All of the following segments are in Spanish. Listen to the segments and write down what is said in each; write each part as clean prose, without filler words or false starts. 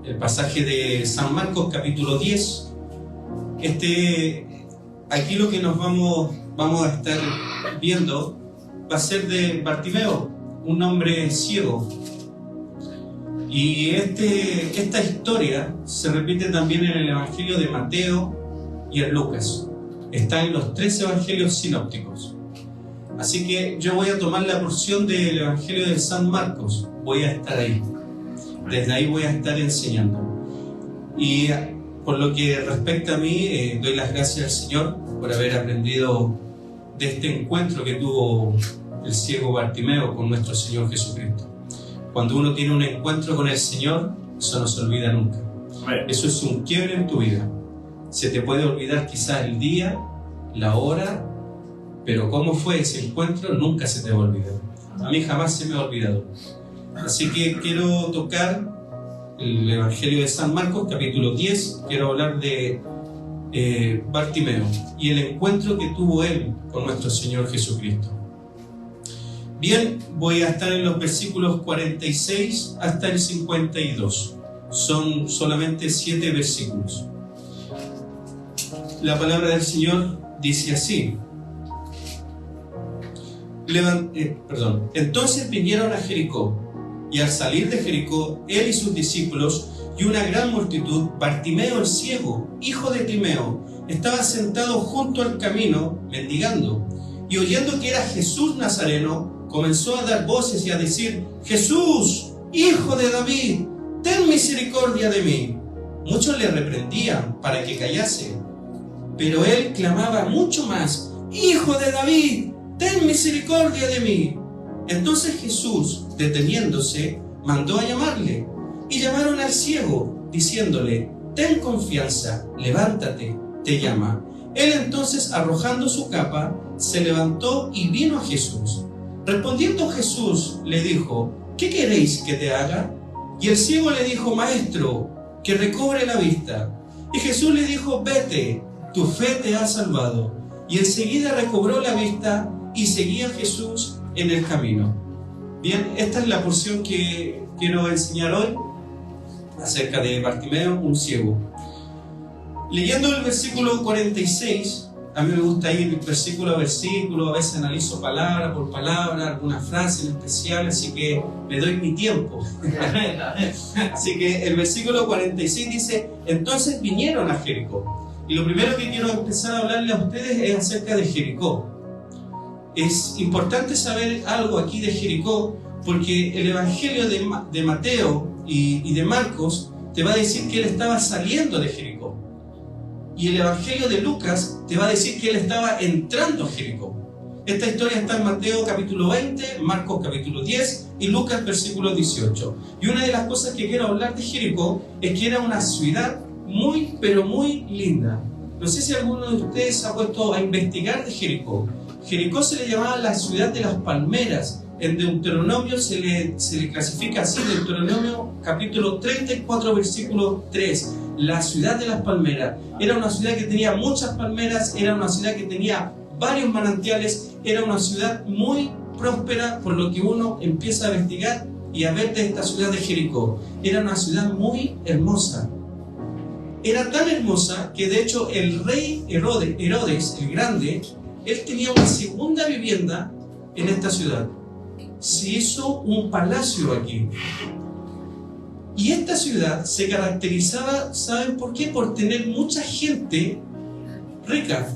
el pasaje de San Marcos capítulo 10. Aquí lo que nos vamos a estar viendo va a ser de Bartimeo, un hombre ciego. Y esta historia se repite también en el Evangelio de Mateo y en Lucas. Está en los 3 evangelios sinópticos. Así que yo voy a tomar la porción del Evangelio de San Marcos. Voy a estar ahí. Desde ahí voy a estar enseñando. Y por lo que respecta a mí, doy las gracias al Señor por haber aprendido de este encuentro que tuvo el ciego Bartimeo con nuestro Señor Jesucristo. Cuando uno tiene un encuentro con el Señor, eso no se olvida nunca. Eso es un quiebre en tu vida. Se te puede olvidar quizás el día, la hora, pero cómo fue ese encuentro nunca se te va a olvidar. A mí jamás se me ha olvidado. Así que quiero tocar el Evangelio de San Marcos, capítulo 10. Quiero hablar de Bartimeo y el encuentro que tuvo él con nuestro Señor Jesucristo. Bien, voy a estar en los versículos 46 hasta el 52. Son solamente 7 versículos. La palabra del Señor dice así. Entonces vinieron a Jericó, y al salir de Jericó, él y sus discípulos y una gran multitud, Bartimeo el ciego, hijo de Timeo, estaba sentado junto al camino, mendigando, y oyendo que era Jesús Nazareno, comenzó a dar voces y a decir: Jesús, hijo de David, ten misericordia de mí. Muchos le reprendían para que callase, pero él clamaba mucho más: Hijo de David, ten misericordia de mí. Entonces Jesús, deteniéndose, mandó a llamarle, y llamaron al ciego, diciéndole: ten confianza, levántate, te llama. Él entonces, arrojando su capa, se levantó y vino a Jesús. Respondiendo Jesús, le dijo: ¿qué queréis que te haga? Y el ciego le dijo: Maestro, que recobre la vista. Y Jesús le dijo: vete, tu fe te ha salvado. Y enseguida recobró la vista y seguía a Jesús en el camino. Bien, esta es la porción que quiero enseñar hoy acerca de Bartimeo, un ciego. Leyendo el versículo 46, a mí me gusta ir versículo a versículo, a veces analizo palabra por palabra, alguna frase en especial, así que me doy mi tiempo. Así que el versículo 46 dice: entonces vinieron a Jericó. Y lo primero que quiero empezar a hablarle a ustedes es acerca de Jericó. Es importante saber algo aquí de Jericó, porque el Evangelio de Mateo y de Marcos te va a decir que él estaba saliendo de Jericó. Y el Evangelio de Lucas te va a decir que él estaba entrando a Jericó. Esta historia está en Mateo capítulo 20, Marcos capítulo 10 y Lucas versículo 18. Y una de las cosas que quiero hablar de Jericó es que era una ciudad muy, pero muy linda. No sé si alguno de ustedes se ha puesto a investigar de Jericó. Jericó se le llamaba la ciudad de las palmeras. En Deuteronomio se le clasifica así, Deuteronomio capítulo 34 versículo 3, la ciudad de las palmeras. Era una ciudad que tenía muchas palmeras, era una ciudad que tenía varios manantiales, era una ciudad muy próspera, por lo que uno empieza a investigar y a ver de esta ciudad de Jericó. Era una ciudad muy hermosa. Era tan hermosa que de hecho el rey Herodes el Grande, él tenía una segunda vivienda en esta ciudad. Se hizo un palacio aquí. Y esta ciudad se caracterizaba, ¿saben por qué? Por tener mucha gente rica,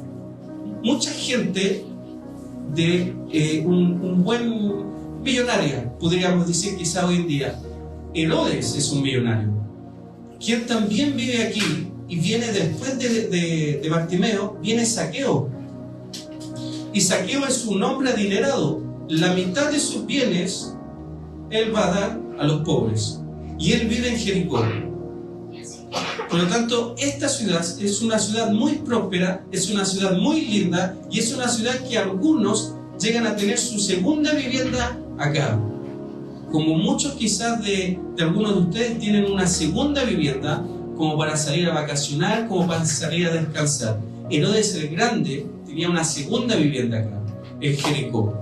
mucha gente de un buen millonaria, podríamos decir quizá hoy en día. Herodes es un millonario, quien también vive aquí, y viene después de Bartimeo, viene Zaqueo. Y Zaqueo es un hombre adinerado. La mitad de sus bienes él va a dar a los pobres. Y él vive en Jericó. Por lo tanto, esta ciudad es una ciudad muy próspera, es una ciudad muy linda, y es una ciudad que algunos llegan a tener su segunda vivienda acá. Como muchos quizás de algunos de ustedes tienen una segunda vivienda, como para salir a vacacionar, como para salir a descansar. Herodes el Grande tenía una segunda vivienda acá, en Jericó.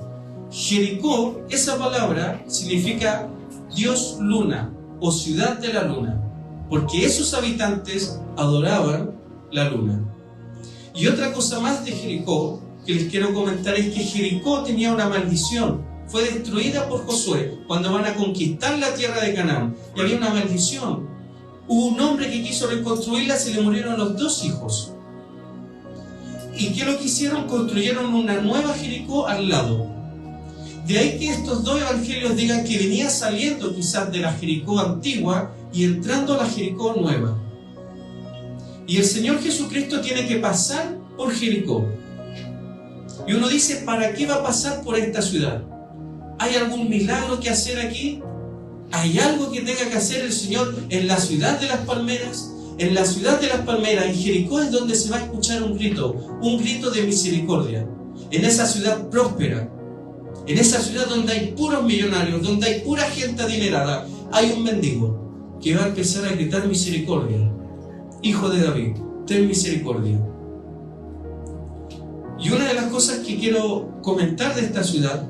Jericó, esa palabra significa Dios luna o ciudad de la luna. porque esos habitantes adoraban la luna. Y otra cosa más de Jericó que les quiero comentar es que Jericó tenía una maldición. Fue destruida por Josué cuando van a conquistar la tierra de Canaán. Y había una maldición. Hubo un hombre que quiso reconstruirla, se le murieron los 2 hijos. ¿Y qué lo que hicieron? Construyeron una nueva Jericó al lado. De ahí que estos 2 evangelios digan que venía saliendo quizás de la Jericó antigua y entrando a la Jericó nueva. Y el Señor Jesucristo tiene que pasar por Jericó. Y uno dice, ¿para qué va a pasar por esta ciudad? ¿Hay algún milagro que hacer aquí? ¿Hay algo que tenga que hacer el Señor en la ciudad de las palmeras? En la ciudad de las palmeras, en Jericó, es donde se va a escuchar un grito de misericordia. En esa ciudad próspera, en esa ciudad donde hay puros millonarios, donde hay pura gente adinerada, hay un mendigo que va a empezar a gritar misericordia. Hijo de David, ten misericordia. Y una de las cosas que quiero comentar de esta ciudad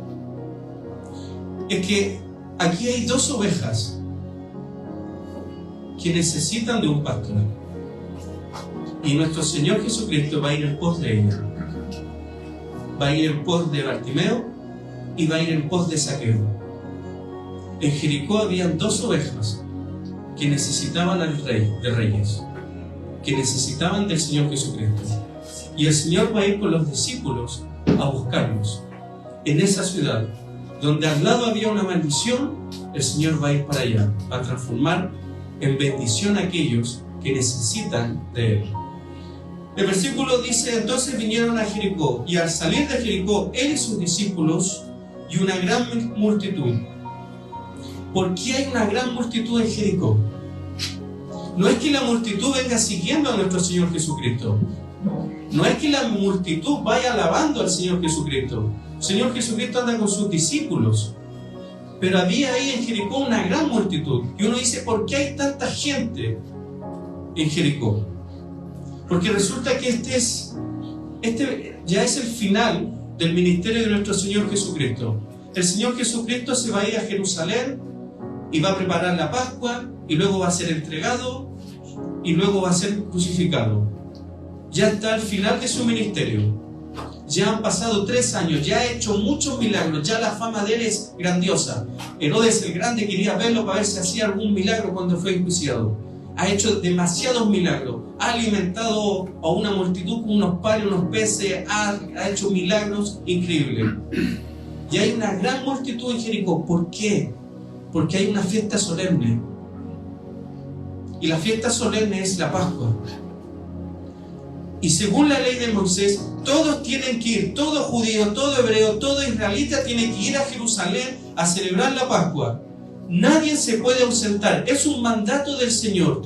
es que aquí hay 2 ovejas que necesitan de un pastor. Y nuestro Señor Jesucristo va a ir en pos de ellas. Va a ir en pos de Bartimeo y va a ir en pos de Zaqueo. En Jericó habían 2 ovejas que necesitaban al Rey de Reyes, que necesitaban del Señor Jesucristo. Y el Señor va a ir con los discípulos a buscarlos. En esa ciudad, donde al lado había una maldición, el Señor va a ir para allá, a transformar en bendición a aquellos que necesitan de Él. El versículo dice, entonces vinieron a Jericó, y al salir de Jericó, Él y sus discípulos, y una gran multitud. ¿Por qué hay una gran multitud en Jericó? No es que la multitud venga siguiendo a nuestro Señor Jesucristo. No es que la multitud vaya alabando al Señor Jesucristo. El Señor Jesucristo anda con sus discípulos. Pero había ahí en Jericó una gran multitud. Y uno dice, ¿por qué hay tanta gente en Jericó? Porque resulta que este ya es el final del ministerio de nuestro Señor Jesucristo. El Señor Jesucristo se va a ir a Jerusalén y va a preparar la Pascua, y luego va a ser entregado, y luego va a ser crucificado. Ya está al final de su ministerio. Ya han pasado 3 años, ya ha hecho muchos milagros, ya la fama de él es grandiosa. Herodes el Grande quería verlo para ver si hacía algún milagro cuando fue enjuiciado. Ha hecho demasiados milagros, ha alimentado a una multitud con unos panes, unos peces, ha hecho milagros increíbles. Y hay una gran multitud en Jericó. ¿Por qué? Porque hay una fiesta solemne. Y la fiesta solemne es la Pascua. Y según la ley de Moisés, todos tienen que ir, todo judío, todo hebreo, todo israelita tiene que ir a Jerusalén a celebrar la Pascua. Nadie se puede ausentar, es un mandato del Señor.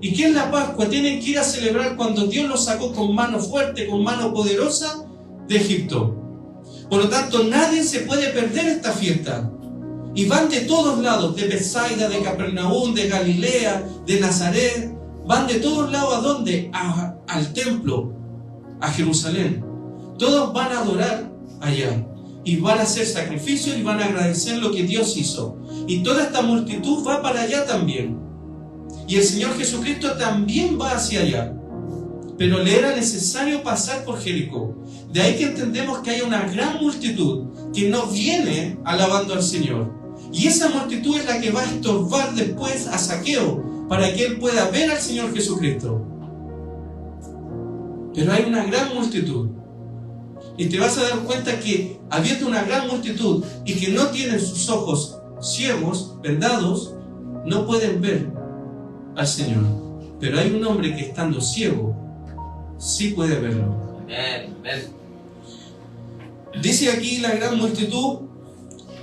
¿Y qué es la Pascua? Tienen que ir a celebrar cuando Dios los sacó con mano fuerte, con mano poderosa de Egipto. Por lo tanto, nadie se puede perder esta fiesta. Y van de todos lados, de Betsaida, de Capernaum, de Galilea, de Nazaret. Van de todos lados, ¿a dónde? Al templo, a Jerusalén. Todos van a adorar allá. Y van a hacer sacrificios y van a agradecer lo que Dios hizo. Y toda esta multitud va para allá también. Y el Señor Jesucristo también va hacia allá. Pero le era necesario pasar por Jericó. De ahí que entendemos que hay una gran multitud que no viene alabando al Señor. Y esa multitud es la que va a estorbar después a Zaqueo, para que él pueda ver al Señor Jesucristo. Pero hay una gran multitud. Y te vas a dar cuenta que habiendo una gran multitud y que no tienen sus ojos ciegos, vendados, no pueden ver al Señor. Pero hay un hombre que estando ciego, sí puede verlo. Dice aquí la gran multitud.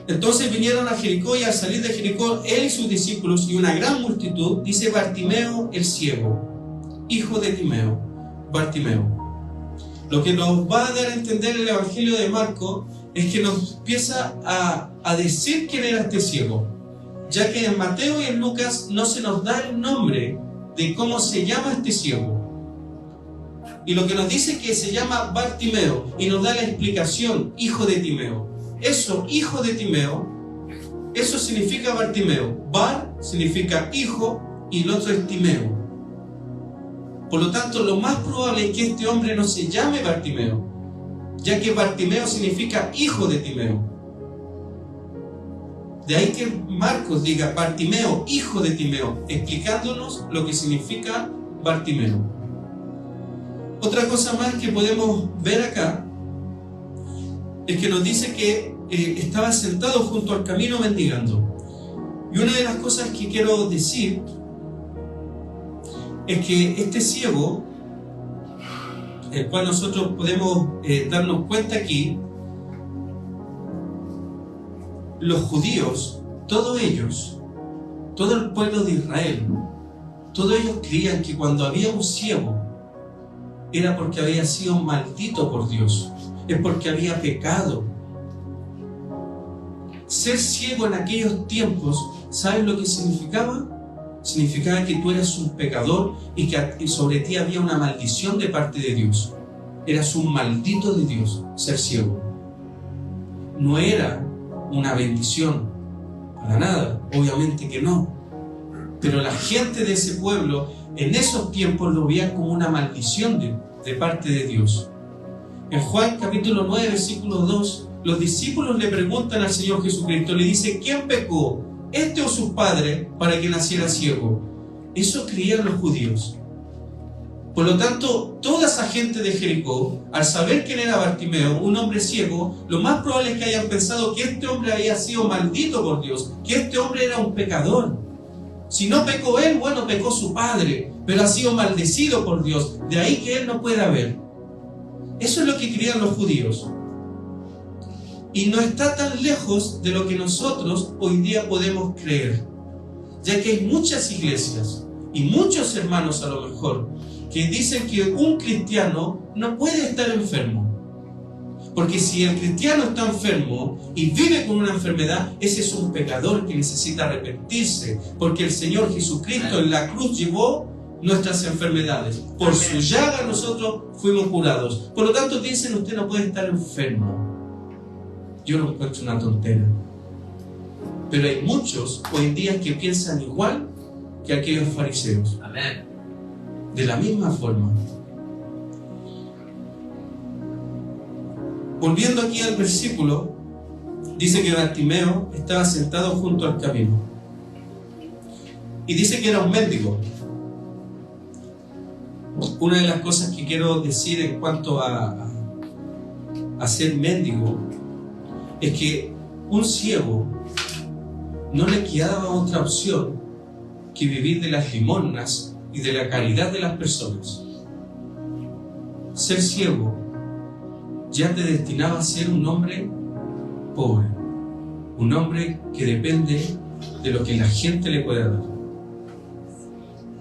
Entonces vinieron a Jericó, y al salir de Jericó, él y sus discípulos y una gran multitud, dice Bartimeo el ciego, hijo de Timeo, Bartimeo. Lo que nos va a dar a entender el Evangelio de Marcos es que nos empieza a decir quién era este ciego, ya que en Mateo y en Lucas no se nos da el nombre de cómo se llama este ciego. Y lo que nos dice es que se llama Bartimeo, y nos da la explicación, hijo de Timeo. Eso, hijo de Timeo, eso significa Bartimeo. Bar significa hijo, y el otro es Timeo. Por lo tanto, lo más probable es que este hombre no se llame Bartimeo, ya que Bartimeo significa hijo de Timeo. De ahí que Marcos diga Bartimeo, hijo de Timeo, explicándonos lo que significa Bartimeo. Otra cosa más que podemos ver acá es que nos dice que estaba sentado junto al camino mendigando. Y una de las cosas que quiero decir es que este ciego, el cual nosotros podemos darnos cuenta aquí, los judíos, todos ellos, todo el pueblo de Israel, todos ellos creían que cuando había un ciego era porque había sido maldito por Dios, es porque había pecado. Ser ciego en aquellos tiempos, ¿sabes lo que significaba? Significaba que tú eras un pecador y que sobre ti había una maldición de parte de Dios. Eras un maldito de Dios, ser ciego. No era una bendición, para nada, obviamente que no. Pero la gente de ese pueblo en esos tiempos lo veía como una maldición de parte de Dios. En Juan capítulo 9, versículo 2, los discípulos le preguntan al Señor Jesucristo, le dice, ¿quién pecó, este o sus padres, para que naciera ciego? Eso creían los judíos. Por lo tanto, toda esa gente de Jericó, al saber quién era Bartimeo, un hombre ciego, lo más probable es que hayan pensado que este hombre había sido maldito por Dios, que este hombre era un pecador. Si no pecó él, bueno, pecó su padre, pero ha sido maldecido por Dios. De ahí que él no pueda ver. Eso es lo que creían los judíos. Y no está tan lejos de lo que nosotros hoy día podemos creer, ya que hay muchas iglesias y muchos hermanos a lo mejor que dicen que un cristiano no puede estar enfermo, porque si el cristiano está enfermo y vive con una enfermedad, ese es un pecador que necesita arrepentirse, porque el Señor Jesucristo en la cruz llevó nuestras enfermedades, por su llaga nosotros fuimos curados. Por lo tanto dicen, usted no puede estar enfermo. Yo lo encuentro una tontera, pero hay muchos hoy en día que piensan igual que aquellos fariseos. Amén. De la misma forma. Volviendo aquí al versículo, dice que Bartimeo estaba sentado junto al camino y dice que era un mendigo. Una de las cosas que quiero decir en cuanto a ser mendigo es que un ciego no le quedaba otra opción que vivir de las limosnas y de la caridad de las personas. Ser ciego ya te destinaba a ser un hombre pobre, un hombre que depende de lo que la gente le pueda dar.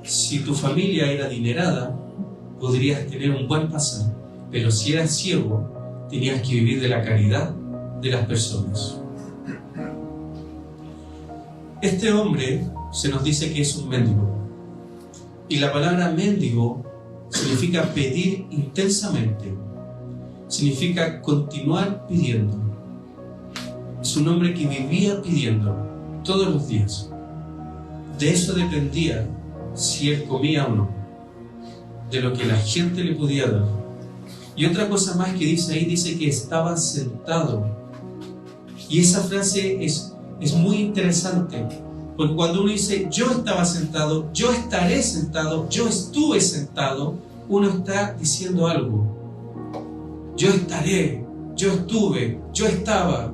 Si tu familia era adinerada, podrías tener un buen pasar, pero si eras ciego, tenías que vivir de la caridad de las personas. Este hombre se nos dice que es un mendigo. Y la palabra mendigo significa pedir intensamente, significa continuar pidiendo. Es un hombre que vivía pidiendo todos los días. De eso dependía si él comía o no, de lo que la gente le podía dar. Y otra cosa más que dice ahí, dice que estaba sentado. Y esa frase es muy interesante. Porque cuando uno dice, yo estaba sentado, yo estaré sentado, yo estuve sentado, uno está diciendo algo. Yo estaré, yo estuve, yo estaba.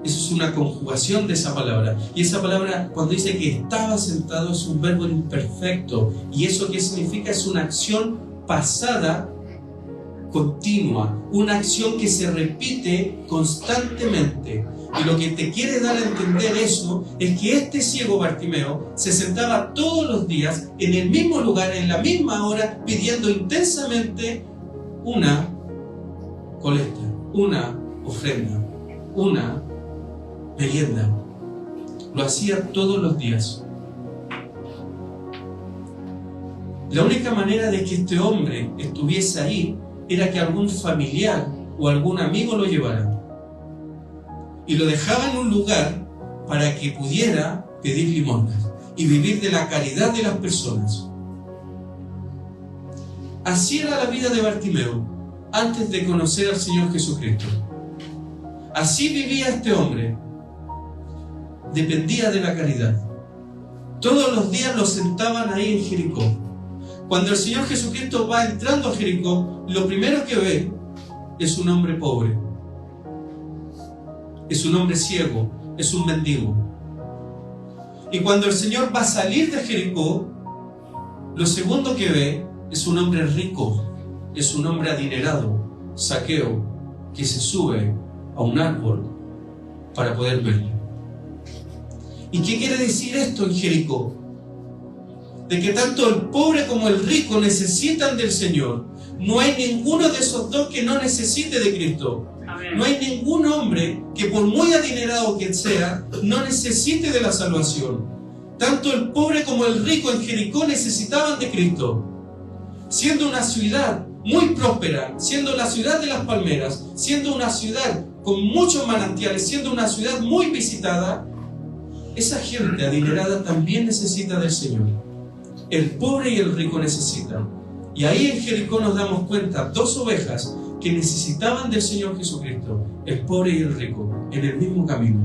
Eso es una conjugación de esa palabra. Y esa palabra, cuando dice que estaba sentado, es un verbo imperfecto. ¿Y eso qué significa? Es una acción pasada continua, una acción que se repite constantemente. Y lo que te quiere dar a entender eso es que este ciego Bartimeo se sentaba todos los días en el mismo lugar, en la misma hora, pidiendo intensamente una colecta, una ofrenda, una merienda. Lo hacía todos los días. La única manera de que este hombre estuviese ahí era que algún familiar o algún amigo lo llevara. Y lo dejaba en un lugar para que pudiera pedir limosnas. y vivir de la caridad de las personas. Así era la vida de Bartimeo antes de conocer al Señor Jesucristo. Así vivía este hombre. Dependía de la caridad. Todos los días lo sentaban ahí en Jericó. Cuando el Señor Jesucristo va entrando a Jericó, lo primero que ve es un hombre pobre. Es un hombre ciego, es un mendigo. Y cuando el Señor va a salir de Jericó, lo segundo que ve es un hombre rico, es un hombre adinerado, Zaqueo, que se sube a un árbol para poder verlo. ¿Y qué quiere decir esto en Jericó? De que tanto el pobre como el rico necesitan del Señor. No hay ninguno de esos dos que no necesite de Cristo. Amén. No hay ningún hombre que, por muy adinerado que sea, no necesite de la salvación. Tanto el pobre como el rico en Jericó necesitaban de Cristo. Siendo una ciudad muy próspera, siendo la ciudad de las palmeras, siendo una ciudad con muchos manantiales, siendo una ciudad muy visitada, esa gente adinerada también necesita del Señor. El pobre y el rico necesitan. Y ahí en Jericó nos damos cuenta, dos ovejas que necesitaban del Señor Jesucristo, el pobre y el rico, en el mismo camino.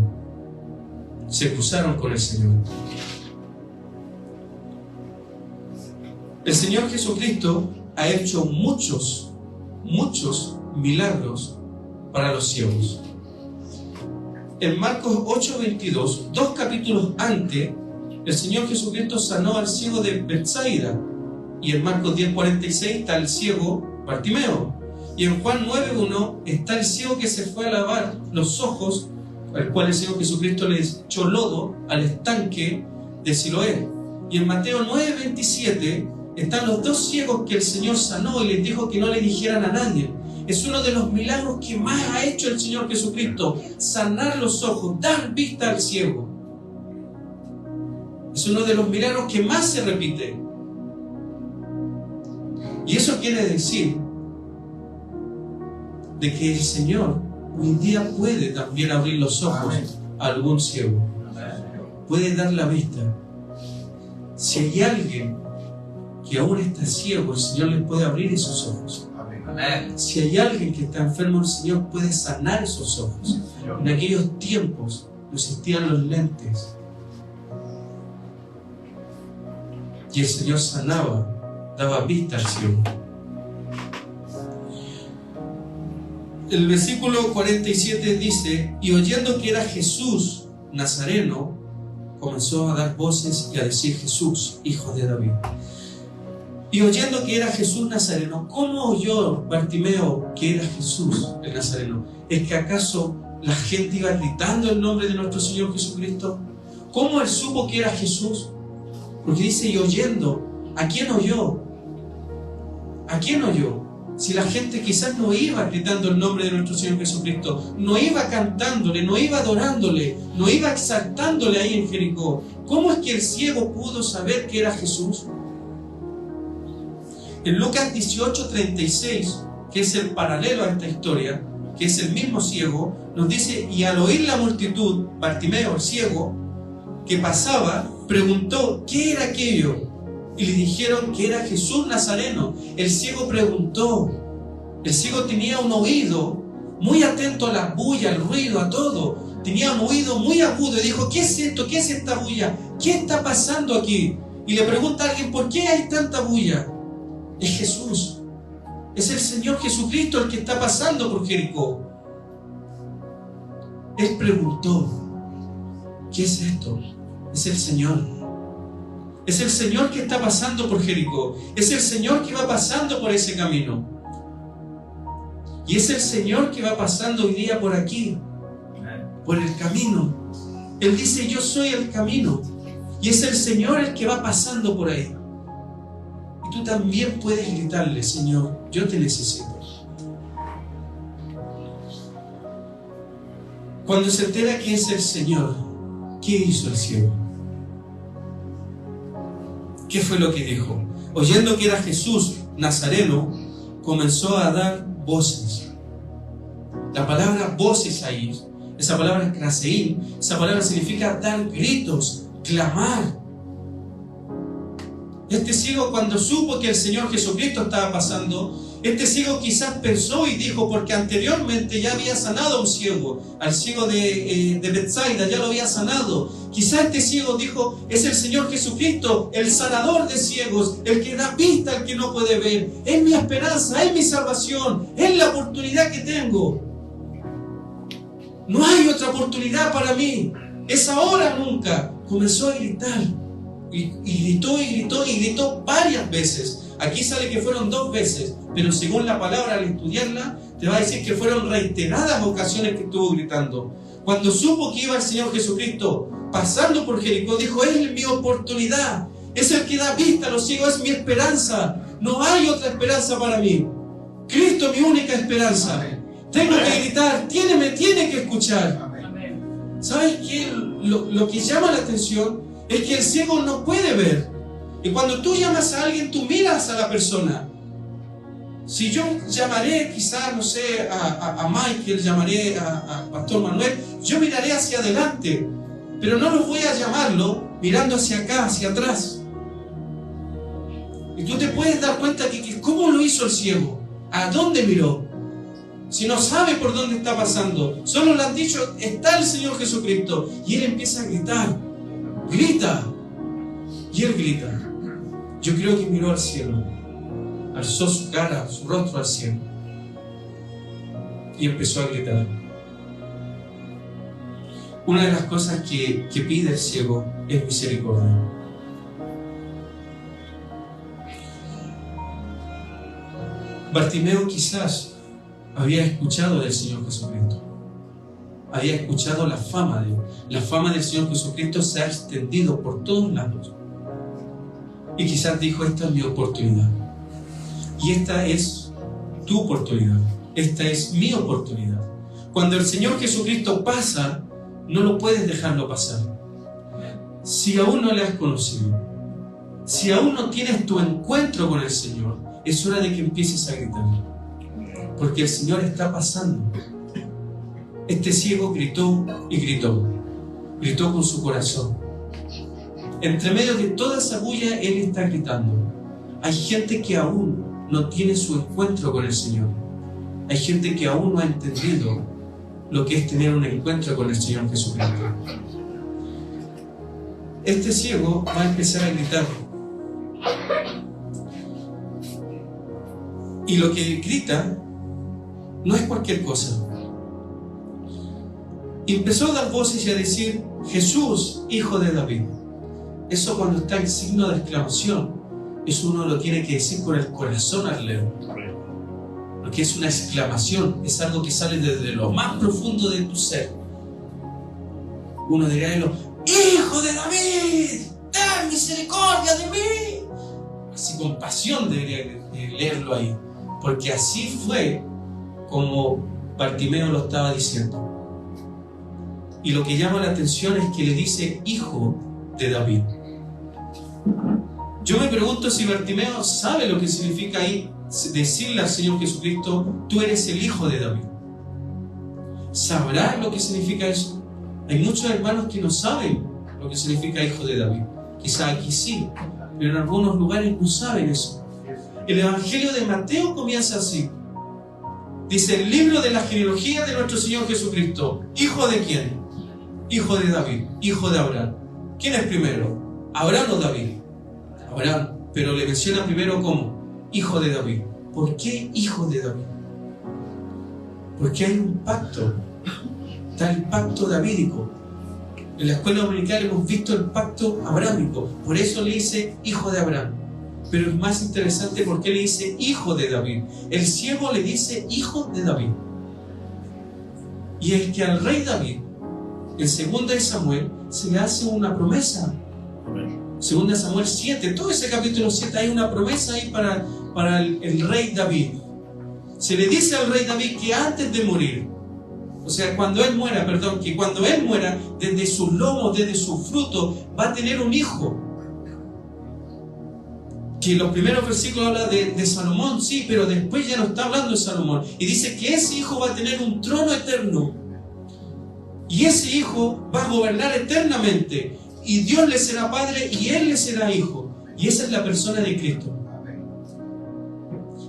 Se cruzaron con el Señor. El Señor Jesucristo ha hecho muchos milagros para los ciegos. En Marcos 8:22, 2 capítulos antes, el Señor Jesucristo sanó al ciego de Betsaida. Y en Marcos 10:46 está el ciego Bartimeo. Y en Juan 9:1 está el ciego que se fue a lavar los ojos, al cual el Señor Jesucristo le echó lodo al estanque de Siloé. Y en Mateo 9:27 están los dos ciegos que el Señor sanó y les dijo que no le dijeran a nadie. Es uno de los milagros que más ha hecho el Señor Jesucristo, sanar los ojos, dar vista al ciego. Es uno de los milagros que más se repite. Y eso quiere decir de que el Señor hoy día puede también abrir los ojos a algún ciego. Puede dar la vista. Si hay alguien que aún está ciego, el Señor le puede abrir esos ojos. Si hay alguien que está enfermo, el Señor puede sanar esos ojos. En aquellos tiempos no existían los lentes. Y el Señor sanaba, daba vista al ciego. El versículo 47 dice: y oyendo que era Jesús Nazareno, comenzó a dar voces y a decir: Jesús, hijo de David. Y oyendo que era Jesús Nazareno, ¿cómo oyó Bartimeo que era Jesús el Nazareno? ¿Es que acaso la gente iba gritando el nombre de nuestro Señor Jesucristo? ¿Cómo él supo que era Jesús? Porque dice: y oyendo. ¿A quién oyó? ¿A quién oyó? Si la gente quizás no iba gritando el nombre de nuestro Señor Jesucristo, no iba cantándole, no iba adorándole, no iba exaltándole ahí en Jericó, ¿cómo es que el ciego pudo saber que era Jesús? En Lucas 18:36, que es el paralelo a esta historia, que es el mismo ciego, nos dice: y al oír la multitud, Bartimeo, el ciego, que pasaba, preguntó: ¿qué era aquello? Y le dijeron que era Jesús Nazareno. El ciego preguntó. El ciego tenía un oído muy atento a la bulla, al ruido, a todo. Tenía un oído muy agudo y dijo: ¿qué es esto? ¿Qué es esta bulla? ¿Qué está pasando aquí? Y le pregunta a alguien: ¿por qué hay tanta bulla? Es Jesús. Es el Señor Jesucristo el que está pasando por Jericó. Él preguntó: ¿qué es esto? Es el Señor. Es el Señor que está pasando por Jericó. Es el Señor que va pasando por ese camino. Y es el Señor que va pasando hoy día por aquí, por el camino. Él dice: yo soy el camino. Y es el Señor el que va pasando por ahí. Y tú también puedes gritarle: Señor, yo te necesito. Cuando se entera que es el Señor, ¿qué hizo el ciego? ¿Qué fue lo que dijo? Oyendo que era Jesús Nazareno, comenzó a dar voces. La palabra voces ahí, esa palabra krasein, esa palabra significa dar gritos, clamar. Este ciego, cuando supo que el Señor Jesucristo estaba pasando, este ciego quizás pensó y dijo, porque anteriormente ya había sanado a un ciego, al ciego de Betsaida, ya lo había sanado. Quizás este ciego dijo, es el Señor Jesucristo, el sanador de ciegos, el que da vista al que no puede ver. Es mi esperanza, es mi salvación, es la oportunidad que tengo. No hay otra oportunidad para mí. Es ahora o nunca. Comenzó a gritar. Y gritó varias veces. Aquí sale que fueron 2 veces, pero según la palabra, al estudiarla, te va a decir que fueron reiteradas ocasiones que estuvo gritando. Cuando supo que iba el Señor Jesucristo pasando por Jericó, dijo, es mi oportunidad, es el que da vista a los ciegos, es mi esperanza. No hay otra esperanza para mí. Cristo es mi única esperanza. Tengo que gritar, me tiene que escuchar. ¿Sabes qué? Lo que llama la atención es que el ciego no puede ver. Y cuando tú llamas a alguien, tú miras a la persona. Si yo llamaré quizás, no sé, a Michael, llamaré a Pastor Manuel, yo miraré hacia adelante, pero no los voy a llamarlo mirando hacia acá, hacia atrás. Y tú te puedes dar cuenta que ¿cómo lo hizo el ciego? ¿A dónde miró? Si no sabe por dónde está pasando, solo le han dicho, está el Señor Jesucristo. Y él empieza a gritar, grita. Y él grita. Yo creo que miró al cielo, alzó su cara, su rostro al cielo y empezó a gritar. Una de las cosas que pide el ciego es misericordia. Bartimeo quizás había escuchado del Señor Jesucristo, había escuchado la fama de él. La fama del Señor Jesucristo se ha extendido por todos lados. Y quizás dijo, esta es mi oportunidad. Y esta es tu oportunidad. Esta es mi oportunidad. Cuando el Señor Jesucristo pasa, no lo puedes dejarlo pasar. Si aún no le has conocido, si aún no tienes tu encuentro con el Señor, es hora de que empieces a gritar. Porque el Señor está pasando. Este ciego gritó y gritó. Gritó con su corazón. Entre medio de toda esa bulla, Él está gritando. Hay gente que aún no tiene su encuentro con el Señor. Hay gente que aún no ha entendido lo que es tener un encuentro con el Señor Jesucristo. Este ciego va a empezar a gritar. Y lo que grita no es cualquier cosa. Y empezó a dar voces y a decir, Jesús, hijo de David. Eso cuando está en signo de exclamación, eso uno lo tiene que decir con el corazón al leer. Porque es una exclamación, es algo que sale desde lo más profundo de tu ser. Uno diría, ¡Hijo de David! ¡Ten misericordia de mí! Así con pasión debería leerlo ahí. Porque así fue como Bartimeo lo estaba diciendo. Y lo que llama la atención es que le dice, hijo de David. Yo me pregunto si Bartimeo sabe lo que significa ahí decirle al Señor Jesucristo, tú eres el hijo de David. ¿Sabrá lo que significa eso? Hay muchos hermanos que no saben lo que significa hijo de David. Quizá aquí sí, pero en algunos lugares no saben eso. El Evangelio de Mateo comienza así. Dice, el libro de la genealogía de nuestro Señor Jesucristo. ¿Hijo de quién? Hijo de David, hijo de Abraham. ¿Quién es primero? ¿Abraham o David? Abraham, pero le menciona primero como hijo de David. ¿Por qué hijo de David? Porque hay un pacto. Está el pacto davídico. En la escuela dominical hemos visto el pacto abrámico. Por eso le dice hijo de Abraham. Pero es más interesante porque le dice hijo de David. El ciego le dice hijo de David. Y es que al rey David, en 2 de Samuel, se le hace una promesa. 2 Samuel 7, todo ese capítulo 7 hay una promesa ahí para el rey David. Se le dice al rey David que antes de morir, o sea, cuando él muera, desde sus lomos, desde su fruto, va a tener un hijo. Que los primeros versículos habla de Salomón, sí, pero después ya no está hablando de Salomón. Y dice que ese hijo va a tener un trono eterno. Y ese hijo va a gobernar eternamente. Y Dios le será padre y él le será hijo. Y esa es la persona de Cristo.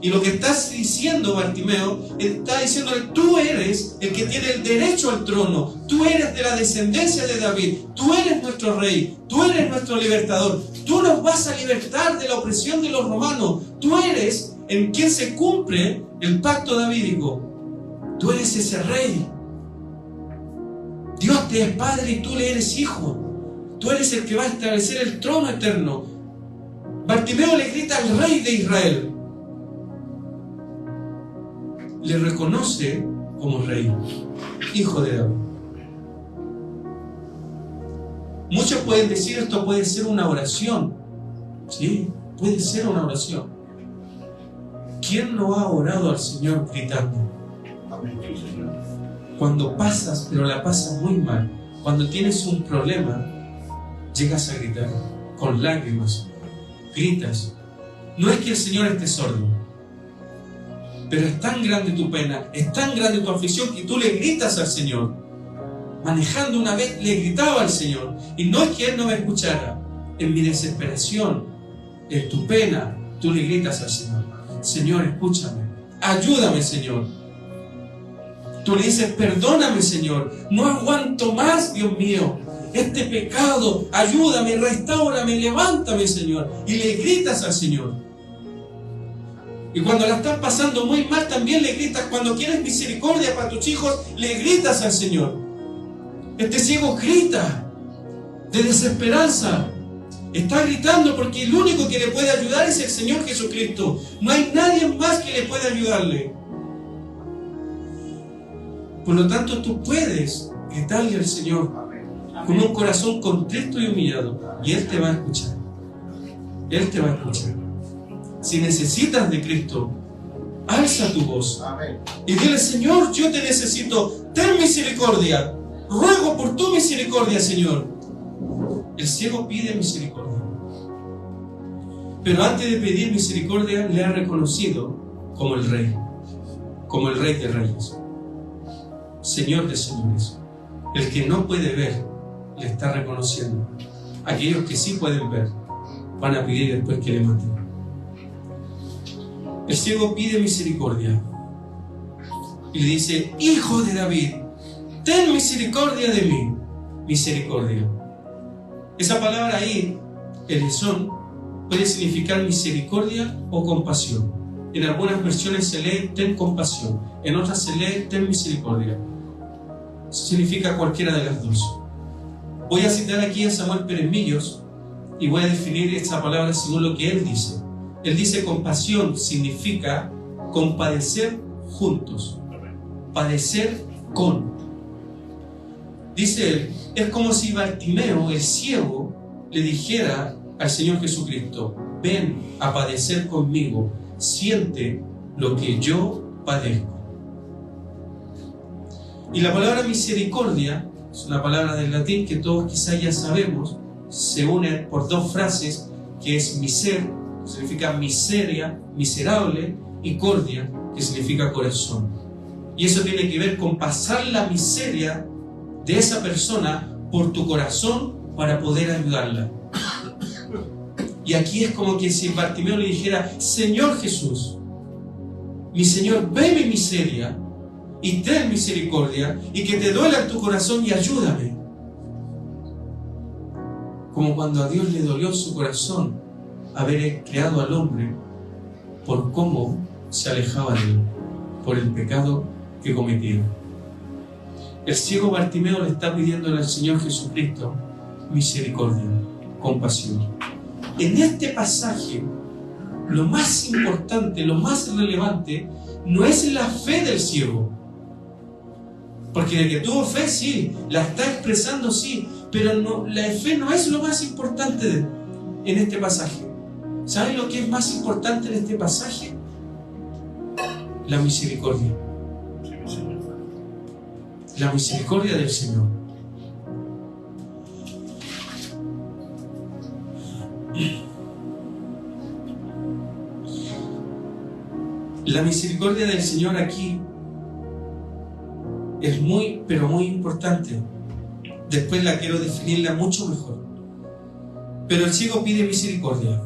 Y lo que estás diciendo, Bartimeo, está diciéndole: tú eres el que tiene el derecho al trono, tú eres de la descendencia de David, tú eres nuestro rey, tú eres nuestro libertador, tú nos vas a libertar de la opresión de los romanos, tú eres en quien se cumple el pacto davídico, tú eres ese rey. Dios te es padre y tú le eres hijo, tú eres el que va a establecer el trono eterno. Bartimeo le grita al rey de Israel, le reconoce como rey, hijo de David. Muchos pueden decir: esto puede ser una oración. Sí, puede ser una oración. ¿Quién no ha orado al Señor gritando? Cuando pasas, pero la pasas muy mal, cuando tienes un problema, llegas a gritar con lágrimas, gritas. No es que el Señor esté sordo, pero es tan grande tu pena, es tan grande tu aflicción, que tú le gritas al Señor. Manejando una vez le gritaba al Señor, y no es que Él no me escuchara. En mi desesperación, en tu pena, tú le gritas al Señor: Señor, escúchame, ayúdame, Señor. Tú le dices: perdóname, Señor, no aguanto más, Dios mío, este pecado, ayúdame, restáurame, levántame, Señor. Y le gritas al Señor. Y cuando la estás pasando muy mal, también le gritas. Cuando quieres misericordia para tus hijos, le gritas al Señor. Este ciego grita de desesperanza. Está gritando porque el único que le puede ayudar es el Señor Jesucristo. No hay nadie más que le pueda ayudarle. Por lo tanto, tú puedes gritarle al Señor con un corazón contrito y humillado, y Él te va a escuchar. Él te va a escuchar. Si necesitas de Cristo, alza tu voz y dile: Señor, yo te necesito, ten misericordia, ruego por tu misericordia, Señor. El ciego pide misericordia, pero antes de pedir misericordia le ha reconocido como el Rey de reyes, Señor de señores. El que no puede ver le está reconociendo. Aquellos que sí pueden ver van a pedir después que le maten. El ciego pide misericordia y le dice: Hijo de David, ten misericordia de mí. Misericordia. Esa palabra ahí, elesón, puede significar misericordia o compasión. En algunas versiones se lee ten compasión, en otras se lee ten misericordia. Significa cualquiera de las dos. Voy a citar aquí a Samuel Pérez Millos y voy a definir esta palabra según lo que él dice. Él dice: compasión significa compadecer juntos, padecer con. Dice él: es como si Bartimeo, el ciego, le dijera al Señor Jesucristo: ven a padecer conmigo, siente lo que yo padezco. Y la palabra misericordia es una palabra del latín que todos quizás ya sabemos, se une por dos frases, que es miser, que significa miseria, miserable, y cordia, que significa corazón. Y eso tiene que ver con pasar la miseria de esa persona por tu corazón para poder ayudarla. Y aquí es como que si Bartimeo le dijera: Señor Jesús, mi Señor, ve mi miseria y ten misericordia, y que te duela en tu corazón y ayúdame. Como cuando a Dios le dolió en su corazón haber creado al hombre por cómo se alejaba de él, por el pecado que cometía. El ciego Bartimeo le está pidiendo al Señor Jesucristo misericordia, compasión. En este pasaje, lo más importante, lo más relevante, no es la fe del ciego. Porque el que tuvo fe, sí, la está expresando, sí, pero no, la fe no es lo más importante en este pasaje. ¿Saben lo que es más importante en este pasaje? La misericordia. La misericordia del Señor. La misericordia del Señor aquí es muy, pero muy importante. Después la quiero definirla mucho mejor. Pero el ciego pide misericordia.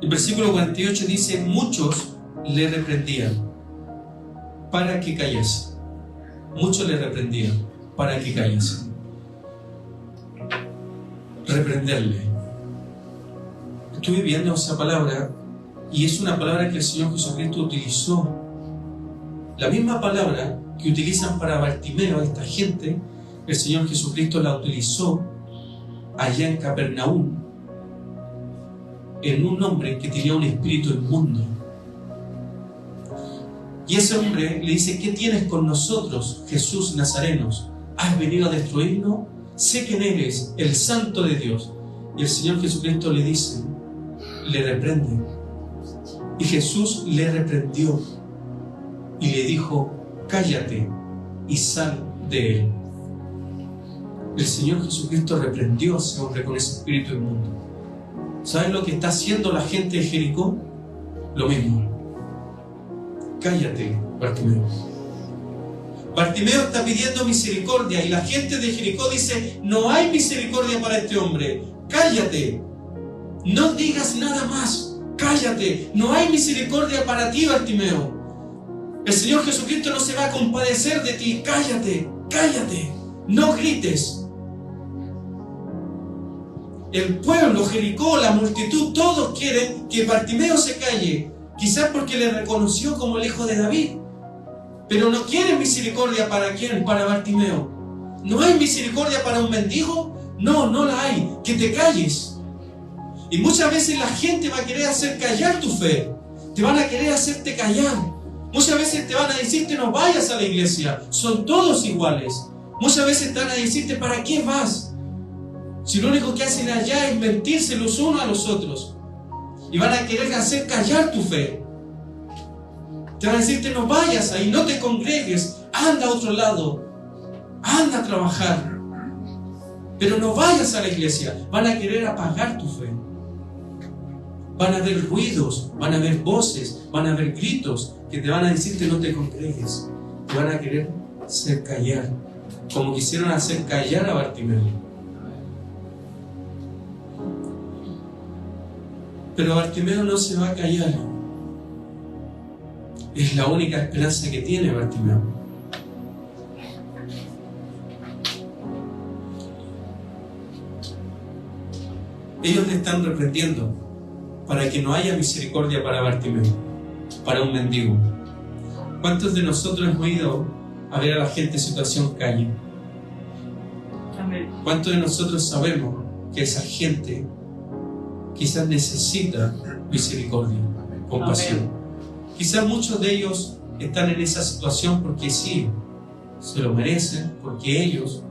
El versículo 48 dice: muchos le reprendían para que callase. Muchos le reprendían para que callase. Reprenderle. Estuve viendo esa palabra y es una palabra que el Señor Jesucristo utilizó. La misma palabra que utilizan para Bartimeo, esta gente, el Señor Jesucristo la utilizó allá en Capernaum, en un hombre que tenía un espíritu inmundo. Y ese hombre le dice: ¿qué tienes con nosotros, Jesús Nazarenos? ¿Has venido a destruirnos? Sé quién eres, el Santo de Dios. Y el Señor Jesucristo le dice, le reprende. Y Jesús le reprendió y le dijo: cállate y sal de él. El Señor Jesucristo reprendió a ese hombre con ese espíritu inmundo. ¿Sabes lo que está haciendo la gente de Jericó? Lo mismo. Cállate, Bartimeo. Bartimeo está pidiendo misericordia y la gente de Jericó dice: no hay misericordia para este hombre. Cállate. No digas nada más. Cállate. No hay misericordia para ti, Bartimeo. El Señor Jesucristo no se va a compadecer de ti. Cállate. Cállate. No grites. El pueblo, Jericó, la multitud, todos quieren que Bartimeo se calle. Quizás porque le reconoció como el hijo de David. Pero no quieren misericordia para quién, para Bartimeo. ¿No hay misericordia para un mendigo? No, no la hay. Que te calles. Y muchas veces la gente va a querer hacer callar tu fe. Te van a querer hacerte callar. Muchas veces te van a decirte: no vayas a la iglesia. Son todos iguales. Muchas veces te van a decirte: ¿para qué vas? Si lo único que hacen allá es mentirse los unos a los otros. Y van a querer hacer callar tu fe. Te van a decirte: no vayas ahí, no te congregues, anda a otro lado, anda a trabajar. Pero no vayas a la iglesia. Van a querer apagar tu fe. Van a haber ruidos, van a haber voces, van a haber gritos que te van a decirte: no te congregues. Te van a querer hacer callar, como quisieron hacer callar a Bartimeo. Pero Bartimeo no se va a callar. Es la única esperanza que tiene Bartimeo. Ellos le están reprendiendo para que no haya misericordia para Bartimeo, para un mendigo. ¿Cuántos de nosotros hemos ido a ver a la gente en situación calle? ¿Cuántos de nosotros sabemos que esa gente quizás necesita misericordia, compasión? Quizás muchos de ellos están en esa situación porque sí, se lo merecen, porque ellos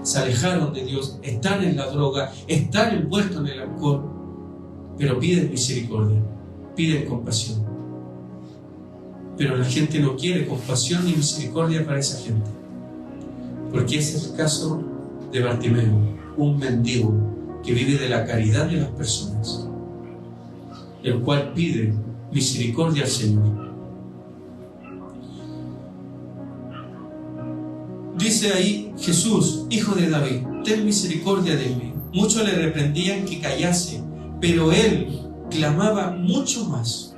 se alejaron de Dios, están en la droga, están envueltos en el alcohol, pero piden misericordia, piden compasión. Pero la gente no quiere compasión ni misericordia para esa gente, porque ese es el caso de Bartimeo, un mendigo que vive de la caridad de las personas, el cual pide misericordia al Señor. Dice ahí: Jesús, hijo de David, ten misericordia de mí. Muchos le reprendían que callase, pero él clamaba mucho más.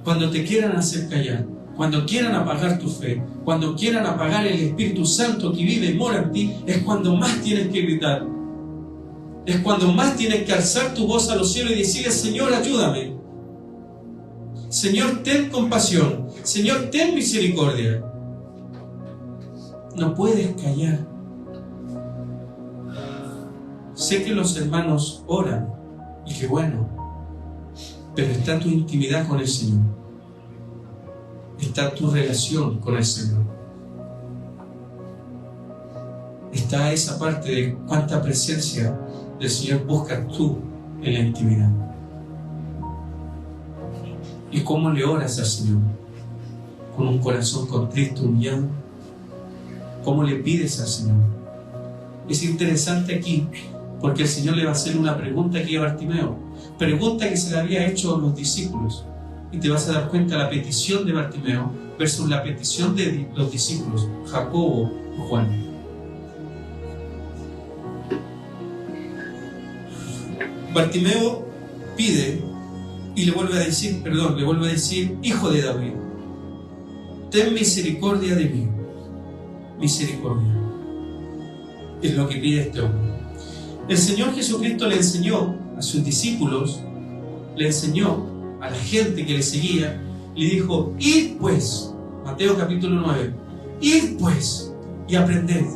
Cuando te quieran hacer callar, cuando quieran apagar tu fe, cuando quieran apagar el Espíritu Santo que vive y mora en ti, es cuando más tienes que gritar. Es cuando más tienes que alzar tu voz a los cielos y decirle: Señor, ayúdame. Señor, ten compasión. Señor, ten misericordia. No puedes callar. Sé que los hermanos oran y qué bueno, pero está tu intimidad con el Señor. Está tu relación con el Señor. Está esa parte de cuánta presencia del Señor buscas tú en la intimidad. ¿Y cómo le oras al Señor? Con un corazón contrito, humillado. ¿Cómo le pides al Señor? Es interesante aquí, porque el Señor le va a hacer una pregunta aquí a Bartimeo. Pregunta que se le había hecho a los discípulos. Y te vas a dar cuenta la petición de Bartimeo versus la petición de los discípulos, Jacobo y Juan. Bartimeo pide y le vuelve a decir, hijo de David, ten misericordia de mí. Misericordia es lo que pide este hombre. El Señor Jesucristo le enseñó a sus discípulos, le enseñó a la gente que le seguía, le dijo, id pues, Mateo capítulo 9, id pues y aprended.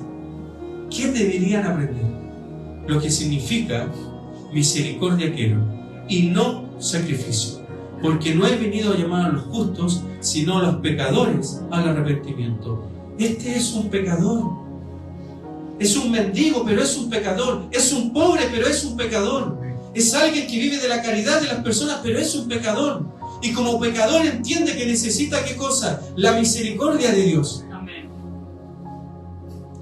¿Qué deberían aprender? Lo que significa misericordia quiero y no sacrificio, porque no he venido a llamar a los justos, sino a los pecadores al arrepentimiento. Este es un pecador, es un mendigo, pero es un pecador, es un pobre, pero es un pecador, es alguien que vive de la caridad de las personas, pero es un pecador, y como pecador entiende que necesita ¿qué cosa? La misericordia de Dios. Amén.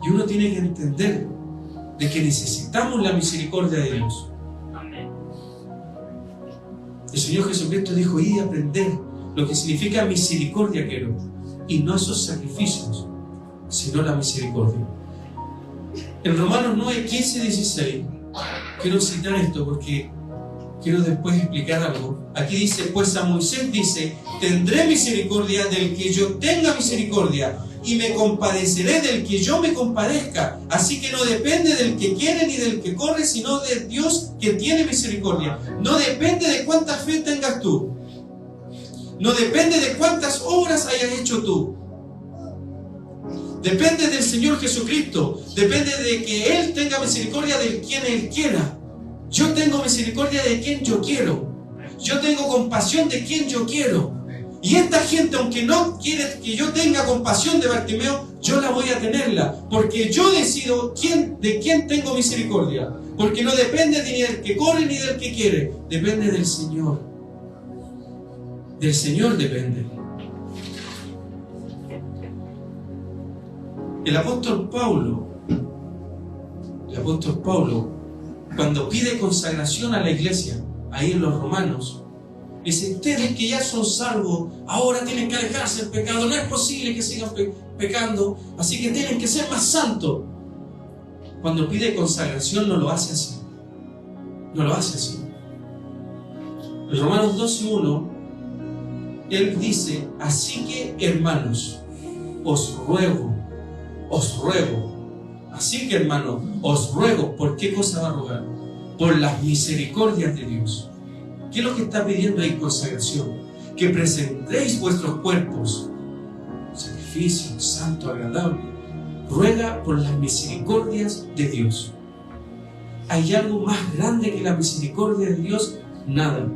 Y uno tiene que entender de que necesitamos la misericordia de Dios. Amén. El Señor Jesucristo dijo, id a aprender lo que significa misericordia quiero, y no esos sacrificios, sino la misericordia. En Romanos 9, 15 y 16, quiero citar esto porque quiero después explicar algo. Aquí dice, pues a Moisés dice, tendré misericordia del que yo tenga misericordia, y me compadeceré del que yo me compadezca. Así que no depende del que quiere ni del que corre, sino de Dios que tiene misericordia. No depende de cuánta fe tengas tú. No depende de cuántas obras hayas hecho tú. Depende del Señor Jesucristo. Depende de que Él tenga misericordia de quien Él quiera. Yo tengo misericordia de quien yo quiero. Yo tengo compasión de quien yo quiero. Y esta gente, aunque no quiere que yo tenga compasión de Bartimeo, yo la voy a tenerla. Porque yo decido de quién tengo misericordia. Porque no depende ni del que corre ni del que quiere. Depende del Señor. Del Señor depende. El apóstol Pablo, cuando pide consagración a la iglesia, ahí en los Romanos, dice, ustedes que ya son salvos, ahora tienen que alejarse del pecado, no es posible que sigan pecando, así que tienen que ser más santos. Cuando pide consagración no lo hace así. No lo hace así. En Romanos 12:1, él dice, así que hermanos, os ruego, así que hermanos, os ruego, ¿por qué cosa va a rogar? Por las misericordias de Dios. ¿Qué es lo que está pidiendo ahí? Consagración. Que presentéis vuestros cuerpos, sacrificio santo, agradable. Ruega por las misericordias de Dios. ¿Hay algo más grande que la misericordia de Dios? Nada.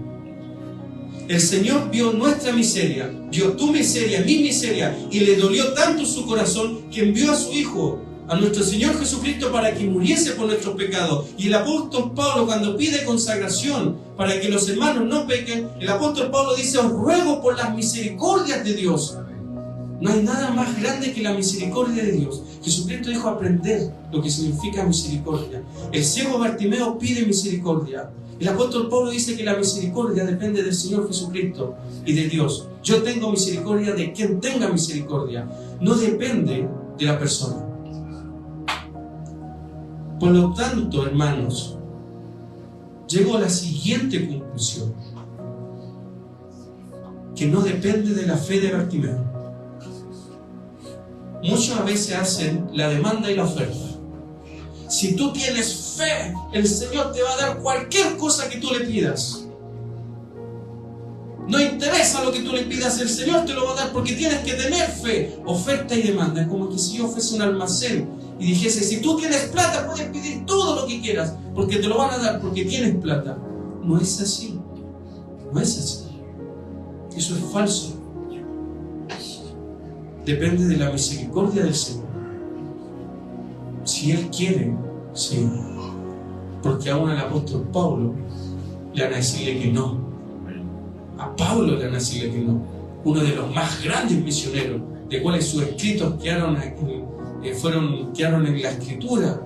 El Señor vio nuestra miseria, vio tu miseria, mi miseria, y le dolió tanto su corazón que envió a su Hijo, a nuestro Señor Jesucristo, para que muriese por nuestros pecados. Y el apóstol Pablo, cuando pide consagración para que los hermanos no pequen, el apóstol Pablo dice, os ruego por las misericordias de Dios. No hay nada más grande que la misericordia de Dios. Jesucristo dijo aprender lo que significa misericordia. El ciego Bartimeo pide misericordia. El apóstol Pablo dice que la misericordia depende del Señor Jesucristo y de Dios. Yo tengo misericordia de quien tenga misericordia. No depende de la persona. Por lo tanto, hermanos, llego a la siguiente conclusión. Que no depende de la fe de Bartimeo. Muchos a veces hacen la demanda y la oferta. Si tú tienes fe, el Señor te va a dar cualquier cosa que tú le pidas. No interesa lo que tú le pidas, el Señor te lo va a dar porque tienes que tener fe. Oferta y demanda. Es como que si yo fuese un almacén y dijese, si tú tienes plata, puedes pedir todo lo que quieras porque te lo van a dar porque tienes plata. No es así. No es así. Eso es falso. Depende de la misericordia del Señor. Si Él quiere, sí. Porque aún al apóstol Pablo le van a decirle que no. A Pablo le van a decirle que no. Uno de los más grandes misioneros, de cuales sus escritos quedaron en la escritura,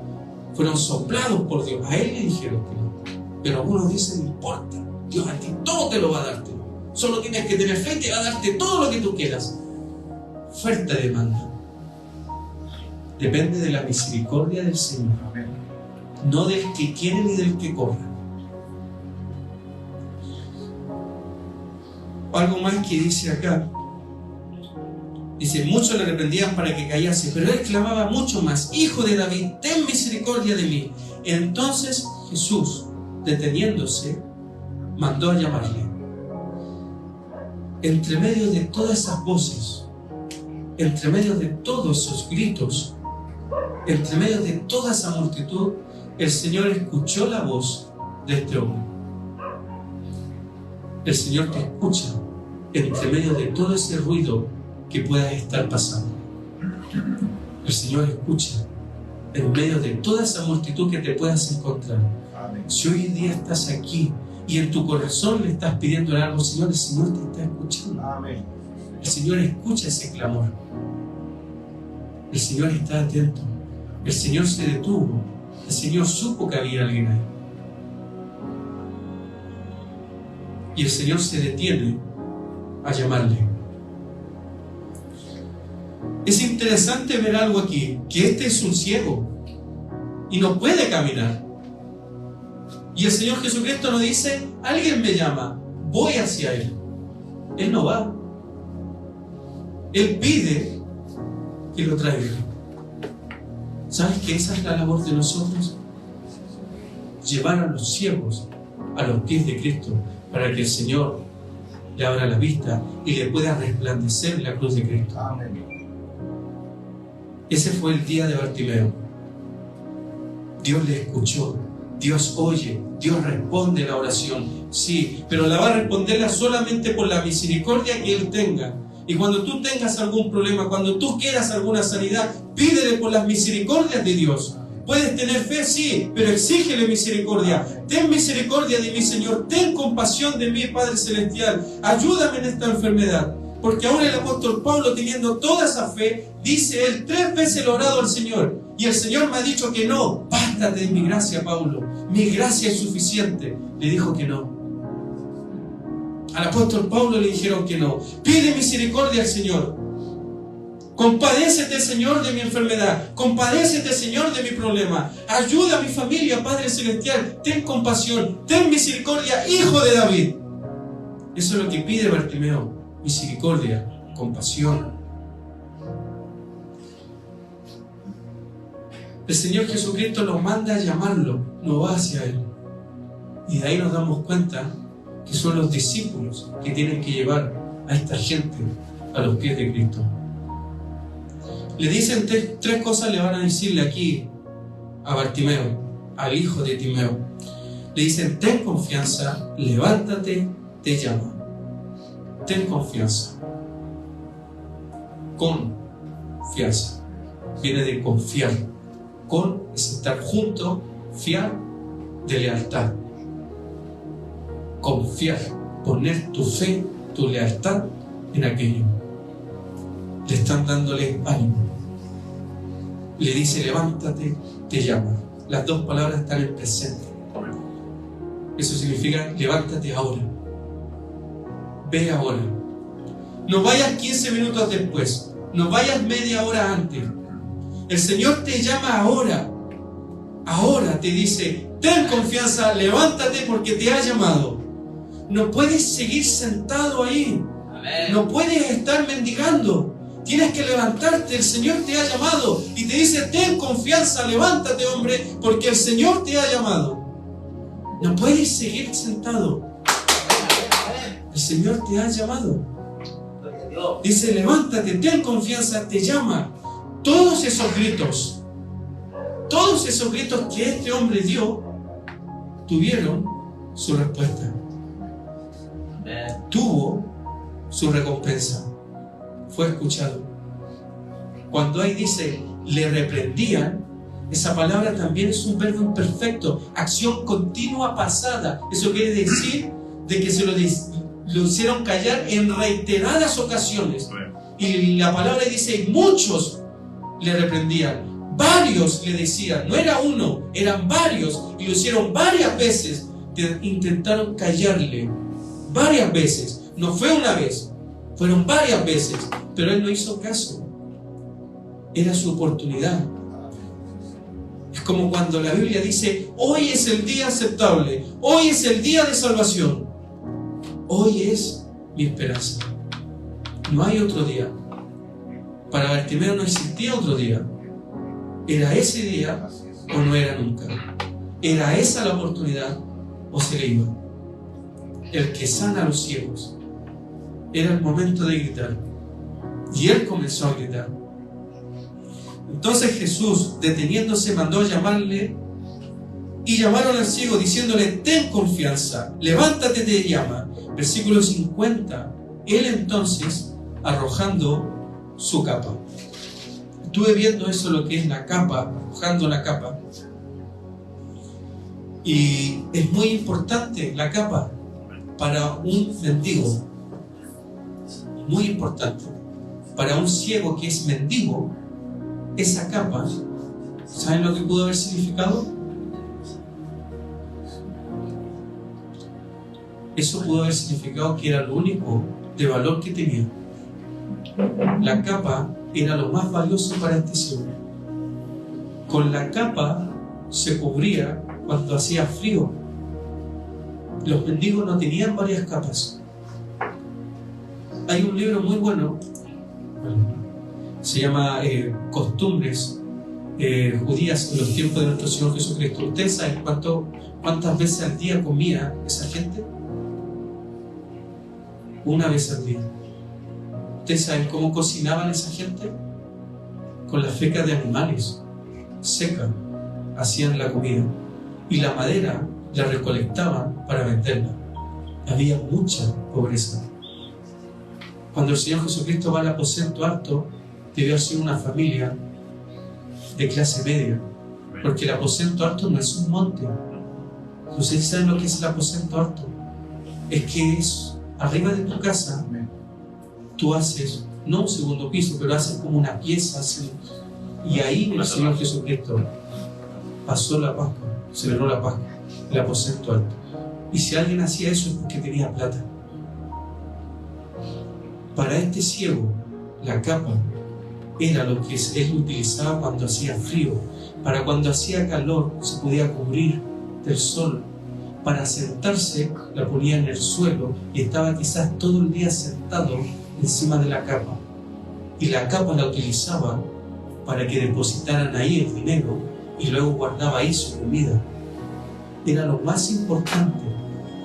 fueron soplados por Dios. A él le dijeron que no. Pero algunos dicen, no importa, Dios a ti todo te lo va a darte. Solo tienes que tener fe y te va a darte todo lo que tú quieras. Oferta y demanda. Depende de la misericordia del Señor, no del que quiere ni del que corre. algo más que dice acá. Dice, muchos le reprendían para que callase, pero él clamaba mucho más: Hijo de David, ten misericordia de mí. Entonces Jesús, deteniéndose, mandó a llamarle. Entre medio de todas esas voces, entre medio de todos esos gritos, entre medio de toda esa multitud, el Señor escuchó la voz de este hombre. El Señor te escucha entre medio de todo ese ruido que puedas estar pasando. El Señor escucha en medio de toda esa multitud que te puedas encontrar. Si hoy en día estás aquí y en tu corazón le estás pidiendo algo, Señor, el Señor te está escuchando. El Señor escucha ese clamor. El Señor está atento. El Señor se detuvo. El Señor supo que había alguien ahí. Y el Señor se detiene a llamarle. Es interesante ver algo aquí, que este es un ciego y no puede caminar. Y el Señor Jesucristo nos dice: alguien me llama, voy hacia Él. Él no va. Él pide que lo traiga. ¿Sabes que esa es la labor de nosotros? Llevar a los ciegos a los pies de Cristo, para que el Señor le abra la vista y le pueda resplandecer la cruz de Cristo. Amén. Ese fue el día de Bartimeo. Dios le escuchó, Dios oye, Dios responde la oración, sí, pero la va a responderla solamente por la misericordia que Él tenga. Y cuando tú tengas algún problema, cuando tú quieras alguna sanidad, pídele por las misericordias de Dios. Puedes tener fe, sí, pero exígele misericordia. Ten misericordia de mí, Señor. Ten compasión de mí, Padre Celestial. Ayúdame en esta enfermedad. Porque ahora el apóstol Pablo, teniendo toda esa fe, dice él: 3 veces lo he orado al Señor, y el Señor me ha dicho que no. Bástate de mi gracia, Pablo. Mi gracia es suficiente. Le dijo que no. Al apóstol Pablo le dijeron que no. Pide misericordia al Señor. Compadécete, Señor, de mi enfermedad. Compadécete, Señor, de mi problema. Ayuda a mi familia, Padre Celestial. Ten compasión, ten misericordia, Hijo de David. Eso es lo que pide Bartimeo: misericordia, compasión. El Señor Jesucristo nos manda a llamarlo, no va hacia Él. Y de ahí nos damos cuenta que son los discípulos que tienen que llevar a esta gente a los pies de Cristo. Le dicen 3 cosas, le van a decirle aquí a Bartimeo, al hijo de Timeo. Le dicen: ten confianza, levántate, te llama. Ten confianza. Confianza viene de confiar. Con es estar junto, fiar, de lealtad. Confiar, poner tu fe, tu lealtad en aquello. Le están dándole ánimo. Le dice: levántate, te llama. Las 2 palabras están en presente. Eso significa: levántate ahora. Ve ahora. No vayas 15 minutos después. No vayas media hora antes. El Señor te llama ahora. Ahora te dice: ten confianza, levántate porque te ha llamado. No puedes seguir sentado ahí. Amén. No puedes estar mendigando. Tienes que levantarte. El Señor te ha llamado y te dice: ten confianza, levántate, hombre, porque el Señor te ha llamado. No puedes seguir sentado. El Señor te ha llamado. Dice: levántate, ten confianza, te llama. Todos esos gritos que este hombre dio, tuvieron su respuesta. Tuvo su recompensa. Fue escuchado. Cuando ahí dice: le reprendían, esa palabra también es un verbo imperfecto, acción continua pasada. Eso quiere decir de que se lo hicieron callar en reiteradas ocasiones. Y la palabra dice: muchos le reprendían, varios le decían, no era uno, eran varios, y lo hicieron varias veces. Intentaron callarle varias veces. No fue una vez, fueron varias veces, pero él no hizo caso. Era su oportunidad. Es como cuando la Biblia dice: hoy es el día aceptable, hoy es el día de salvación. Hoy es mi esperanza. No hay otro día. Para Bartimeo no existía otro día. ¿Era ese día o no era nunca? ¿Era esa la oportunidad o se le iba? El que sana a los ciegos. Era el momento de gritar. Y él comenzó a gritar. Entonces Jesús, deteniéndose, mandó a llamarle, y llamaron al ciego diciéndole: ten confianza, levántate, te llama. Versículo 50. Él entonces, arrojando su capa. Estuve viendo eso, lo que es la capa, arrojando la capa. Y es muy importante la capa para un mendigo. Muy importante. Para un ciego que es mendigo, esa capa, ¿saben lo que pudo haber significado? Eso pudo haber significado que era lo único de valor que tenía. La capa era lo más valioso para este ciego. Con la capa se cubría cuando hacía frío. Los mendigos no tenían varias capas. Hay un libro muy bueno, se llama Costumbres Judías en los tiempos de nuestro Señor Jesucristo. ¿Ustedes saben cuántas veces al día comía esa gente? Una vez al día. ¿Ustedes saben cómo cocinaban esa gente? Con las fecas de animales secas hacían la comida, y la madera la recolectaban para venderla. Había mucha pobreza. Cuando el Señor Jesucristo va al aposento alto, debió ser una familia de clase media, porque el aposento alto no es un monte. ¿Ustedes saben lo que es el aposento alto? Es que es arriba de tu casa. Tú haces, no un segundo piso, pero haces como una pieza así, y ahí el Señor Jesucristo pasó la Pascua, celebró la Pascua, el aposento alto. Y si alguien hacía eso es porque tenía plata. Para este ciego, la capa era lo que él utilizaba cuando hacía frío. Para cuando hacía calor se podía cubrir del sol. Para sentarse la ponía en el suelo y estaba quizás todo el día sentado encima de la capa. Y la capa la utilizaba para que depositaran ahí el dinero y luego guardaba ahí su comida. Era lo más importante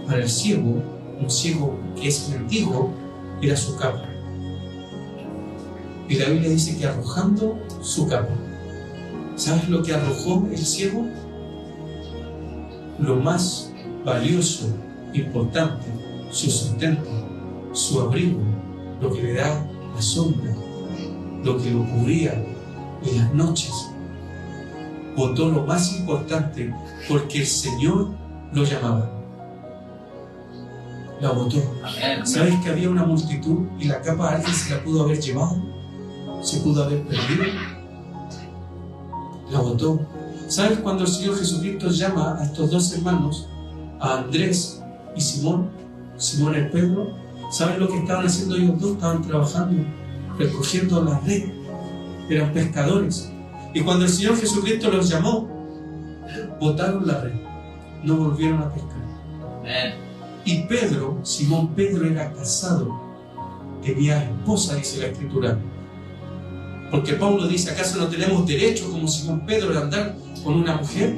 para el ciego, un ciego que es mendigo, era su capa. Y la Biblia dice que arrojando su capa. ¿Sabes lo que arrojó el ciego? Lo más valioso, importante, su sustento, su abrigo, lo que le da la sombra, lo que lo cubría en las noches. Botó lo más importante porque el Señor lo llamaba. La botó. ¿Sabes que había una multitud y la capa a alguien se la pudo haber llevado? ¿Se pudo haber perdido? La botó. ¿Sabes cuando el Señor Jesucristo llama a estos dos hermanos, a Andrés y Simón el Pedro? ¿Saben lo que estaban haciendo ellos dos? Estaban trabajando, recogiendo la red. Eran pescadores. Y cuando el Señor Jesucristo los llamó, botaron la red. No volvieron a pescar. Y Pedro, Simón Pedro, era casado. Tenía esposa, dice la Escritura. Porque Pablo dice: ¿acaso no tenemos derecho como Simón Pedro de andar con una mujer?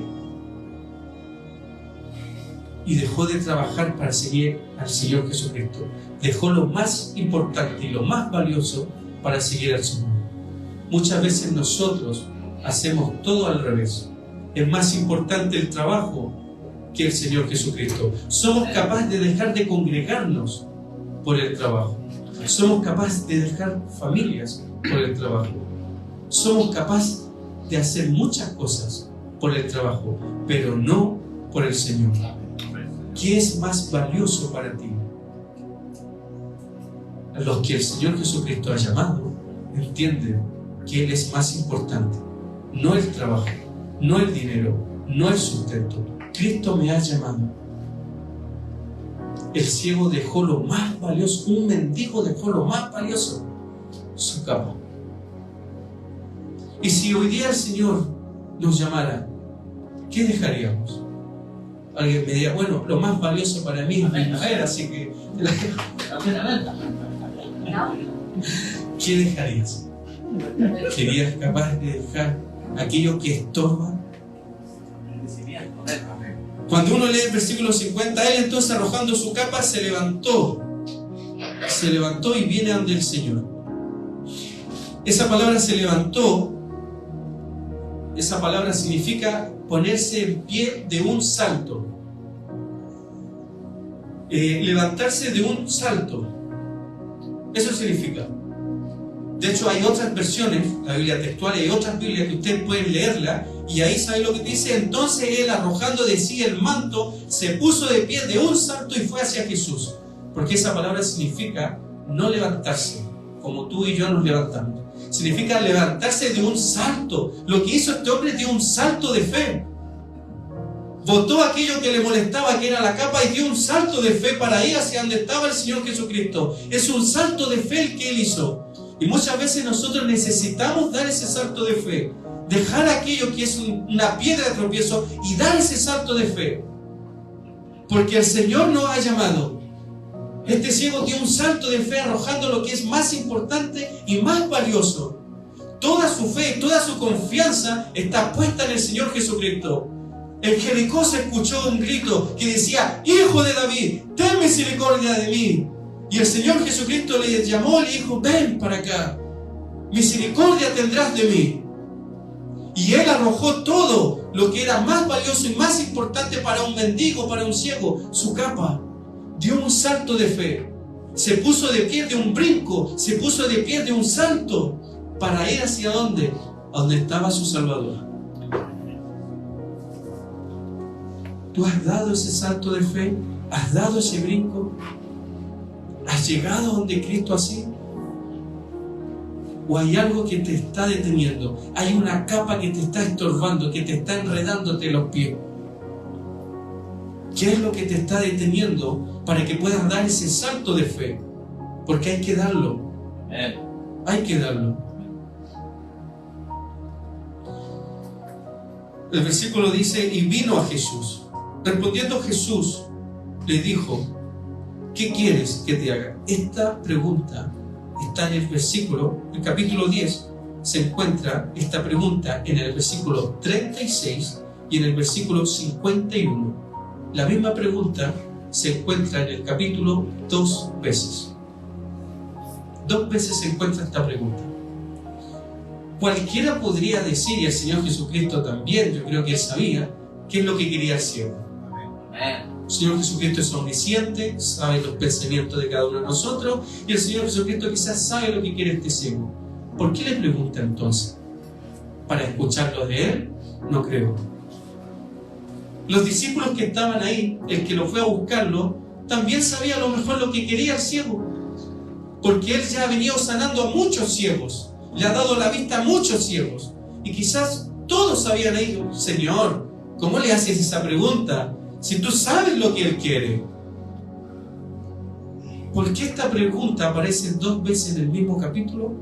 Y dejó de trabajar para seguir al Señor Jesucristo. Dejó lo más importante y lo más valioso para seguir al Señor. Muchas veces nosotros hacemos todo al revés. Es más importante el trabajo que el Señor Jesucristo. Somos capaces de dejar de congregarnos por el trabajo. Somos capaces de dejar familias por el trabajo. Somos capaces de hacer muchas cosas por el trabajo, pero no por el Señor. ¿Qué es más valioso para ti? Los que el Señor Jesucristo ha llamado entienden que Él es más importante. No el trabajo, no el dinero, no el sustento. Cristo me ha llamado. El ciego dejó lo más valioso, un mendigo dejó lo más valioso, su capa. Y si hoy día el Señor nos llamara, ¿qué dejaríamos? Alguien me diría: bueno, lo más valioso para mí es mi mujer, así que ¿Qué dejarías? ¿Serías capaz de dejar aquello que estorba? Cuando uno lee el versículo 50, él entonces arrojando su capa se levantó y viene ante el Señor. Esa palabra se levantó, esa palabra significa ponerse en pie de un salto. Levantarse de un salto, eso significa. De hecho hay otras versiones, la Biblia textual, hay otras Biblias que ustedes pueden leerla, y ahí sabe lo que dice. Entonces él, arrojando de sí el manto, se puso de pie de un salto y fue hacia Jesús. Porque esa palabra significa no levantarse como tú y yo nos levantamos, significa levantarse de un salto. Lo que hizo este hombre dio un salto de fe. Botó aquello que le molestaba, que era la capa, y dio un salto de fe para ir hacia donde estaba el Señor Jesucristo. Es un salto de fe el que Él hizo. Y muchas veces nosotros necesitamos dar ese salto de fe. Dejar aquello que es una piedra de tropiezo y dar ese salto de fe. Porque el Señor nos ha llamado. Este ciego dio un salto de fe arrojando lo que es más importante y más valioso. Toda su fe, toda su confianza está puesta en el Señor Jesucristo. En Jericó se escuchó un grito que decía: Hijo de David, ten misericordia de mí. Y el Señor Jesucristo le llamó y le dijo: ven para acá, misericordia tendrás de mí. Y él arrojó todo lo que era más valioso y más importante para un mendigo, para un ciego, su capa. Dio un salto de fe, se puso de pie de un brinco, se puso de pie de un salto para ir hacia ¿dónde? A donde estaba su Salvador. ¿Tú has dado ese salto de fe? ¿Has dado ese brinco? ¿Has llegado donde Cristo ha sido? ¿O hay algo que te está deteniendo? Hay una capa que te está estorbando, que te está enredándote los pies. ¿Qué es lo que te está deteniendo para que puedas dar ese salto de fe? Porque hay que darlo. Hay que darlo. El versículo dice: y vino a Jesús. Respondiendo Jesús, le dijo: ¿qué quieres que te haga? Esta pregunta está en el versículo, el capítulo 10, se encuentra esta pregunta en el versículo 36 y en el versículo 51. La misma pregunta se encuentra en el capítulo 2 veces. 2 veces se encuentra esta pregunta. Cualquiera podría decir, y el Señor Jesucristo también, yo creo que Él sabía, qué es lo que quería el ciego. El Señor Jesucristo es omnisciente, sabe los pensamientos de cada uno de nosotros, y el Señor Jesucristo quizás sabe lo que quiere este ciego. ¿Por qué le pregunta entonces? ¿Para escucharlo de Él? No creo. Los discípulos que estaban ahí, el que lo fue a buscarlo, también sabía a lo mejor lo que quería el ciego, porque Él ya ha venido sanando a muchos ciegos, le ha dado la vista a muchos ciegos, y quizás todos habían ido: Señor, ¿cómo le haces esa pregunta? Si tú sabes lo que Él quiere. ¿Por qué esta pregunta aparece 2 veces en el mismo capítulo?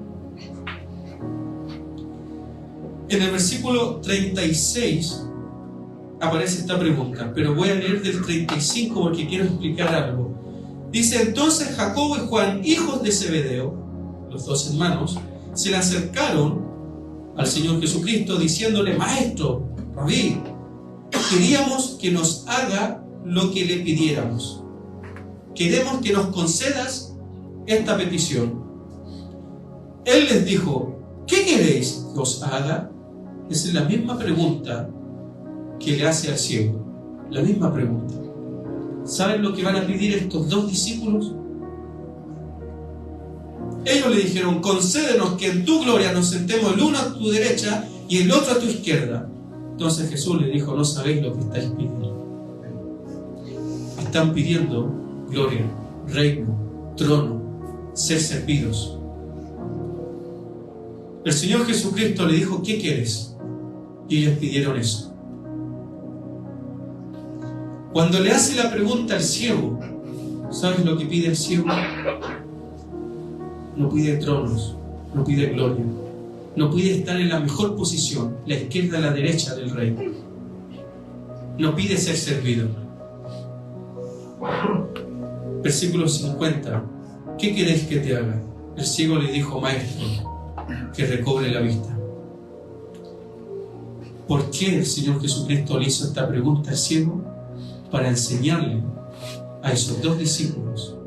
En el versículo 36 aparece esta pregunta, pero voy a leer del 35 porque quiero explicar algo. Dice: entonces Jacobo y Juan, hijos de Zebedeo, los 2 hermanos, se le acercaron al Señor Jesucristo diciéndole: Maestro, Rabí, queríamos que nos haga lo que le pidiéramos. Queremos que nos concedas esta petición. Él les dijo: ¿qué queréis que os haga? Es la misma pregunta que le hace al ciego. La misma pregunta. ¿Saben lo que van a pedir estos 2 discípulos? Ellos le dijeron: concédenos que en tu gloria nos sentemos el uno a tu derecha y el otro a tu izquierda. Entonces Jesús le dijo: no sabéis lo que estáis pidiendo. Están pidiendo gloria, reino, trono, ser servidos. El Señor Jesucristo le dijo: ¿qué quieres? Y ellos pidieron eso. Cuando le hace la pregunta al ciego, ¿sabes lo que pide el ciego? No pide tronos, no pide gloria, no pide estar en la mejor posición, la izquierda a la derecha del rey. No pide ser servido. Versículo 50 ¿qué queréis que te haga? El ciego le dijo: Maestro, que recobre la vista. ¿Por qué el Señor Jesucristo le hizo esta pregunta al ciego? Para enseñarle a esos dos discípulos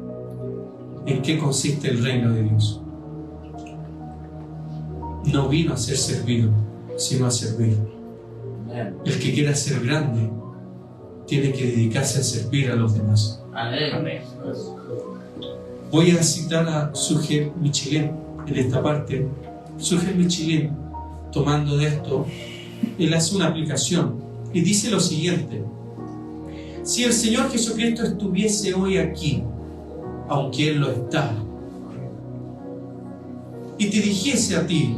en qué consiste el reino de Dios. No vino a ser servido, sino a servir. El que quiera ser grande tiene que dedicarse a servir a los demás. Amén. Voy a citar a Suger Michelet en esta parte. Suger Michelet, tomando de esto, él hace una aplicación y dice lo siguiente: si el Señor Jesucristo estuviese hoy aquí, aunque Él lo está, y te dijese a ti: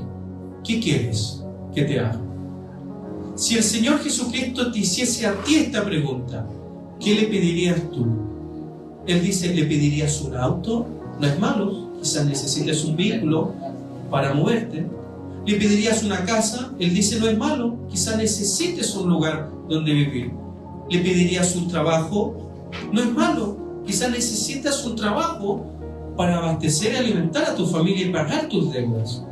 ¿qué quieres que te haga? Si el Señor Jesucristo te hiciese a ti esta pregunta, ¿qué le pedirías tú? Él dice: ¿le pedirías un auto? No es malo, quizás necesites un vehículo para moverte. ¿Le pedirías una casa? Él dice: no es malo, quizás necesites un lugar donde vivir. ¿Le pedirías un trabajo? No es malo, quizás necesitas un trabajo para abastecer y alimentar a tu familia y pagar tus deudas.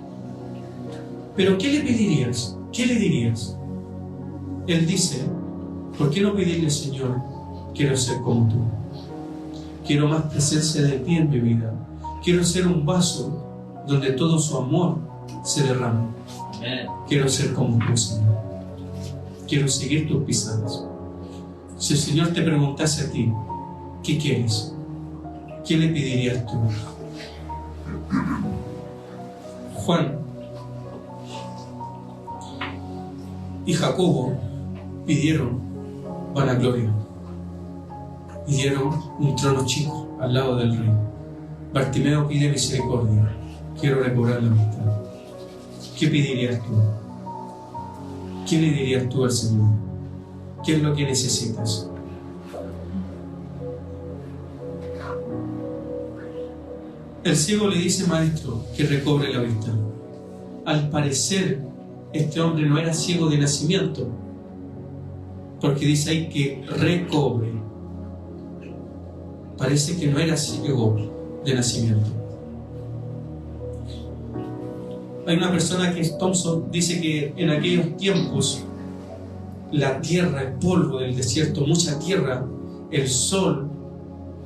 Pero ¿qué le pedirías? ¿Qué le dirías? Él dice: ¿por qué no pedirle, Señor, quiero ser como tú? Quiero más presencia de ti en mi vida. Quiero ser un vaso donde todo su amor se derrame. Quiero ser como tú, Señor. Quiero seguir tus pisadas. Si el Señor te preguntase a ti: ¿qué quieres? ¿Qué le pedirías tú? Juan y Jacobo pidieron vanagloria. Pidieron un trono chico al lado del rey. Bartimeo pide misericordia. Quiero recobrar la vista. ¿Qué pedirías tú? ¿Qué le dirías tú al Señor? ¿Qué es lo que necesitas? El ciego le dice: Maestro, que recobre la vista. Al parecer, este hombre no era ciego de nacimiento, porque dice ahí que recobre. Parece que no era ciego de nacimiento. Hay una persona que es Thompson, dice que en aquellos tiempos la tierra, el polvo del desierto, mucha tierra, el sol,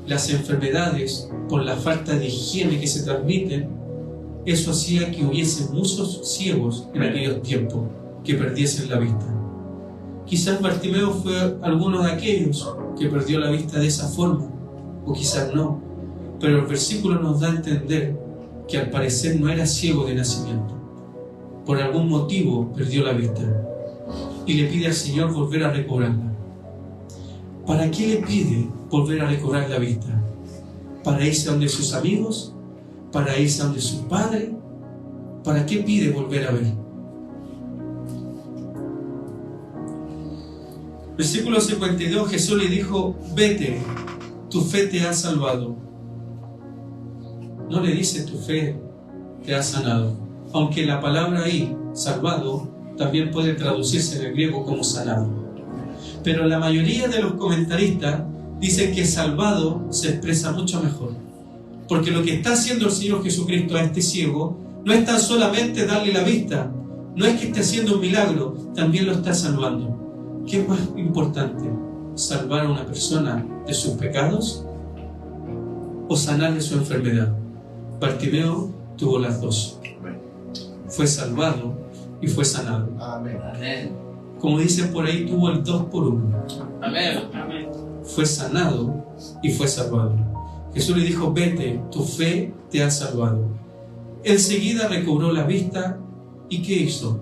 las enfermedades por la falta de higiene que se transmiten, eso hacía que hubiese muchos ciegos en aquellos tiempos que perdiesen la vista. Quizás Bartimeo fue alguno de aquellos que perdió la vista de esa forma, o quizás no, pero el versículo nos da a entender que al parecer no era ciego de nacimiento. Por algún motivo perdió la vista y le pide al Señor volver a recobrarla. ¿Para qué le pide volver a recobrar la vista? ¿Para irse a donde sus amigos? ¿Para irse a donde su padre? ¿Para qué pide volver a ver? Versículo 52, Jesús le dijo: vete, tu fe te ha salvado. No le dice: tu fe te ha sanado, aunque la palabra ahí, salvado, también puede traducirse en el griego como sanado. Pero la mayoría de los comentaristas dicen que salvado se expresa mucho mejor, porque lo que está haciendo el Señor Jesucristo a este ciego no es tan solamente darle la vista, no es que esté haciendo un milagro, también lo está salvando. ¿Qué es más importante? ¿Salvar a una persona de sus pecados o sanarle su enfermedad? Bartimeo tuvo las dos. Fue salvado y fue sanado. Amén. Como dicen por ahí, tuvo el 2 por 1. Amén. Fue sanado y fue salvado. Jesús le dijo: vete, tu fe te ha salvado. Enseguida recobró la vista. ¿Y qué hizo?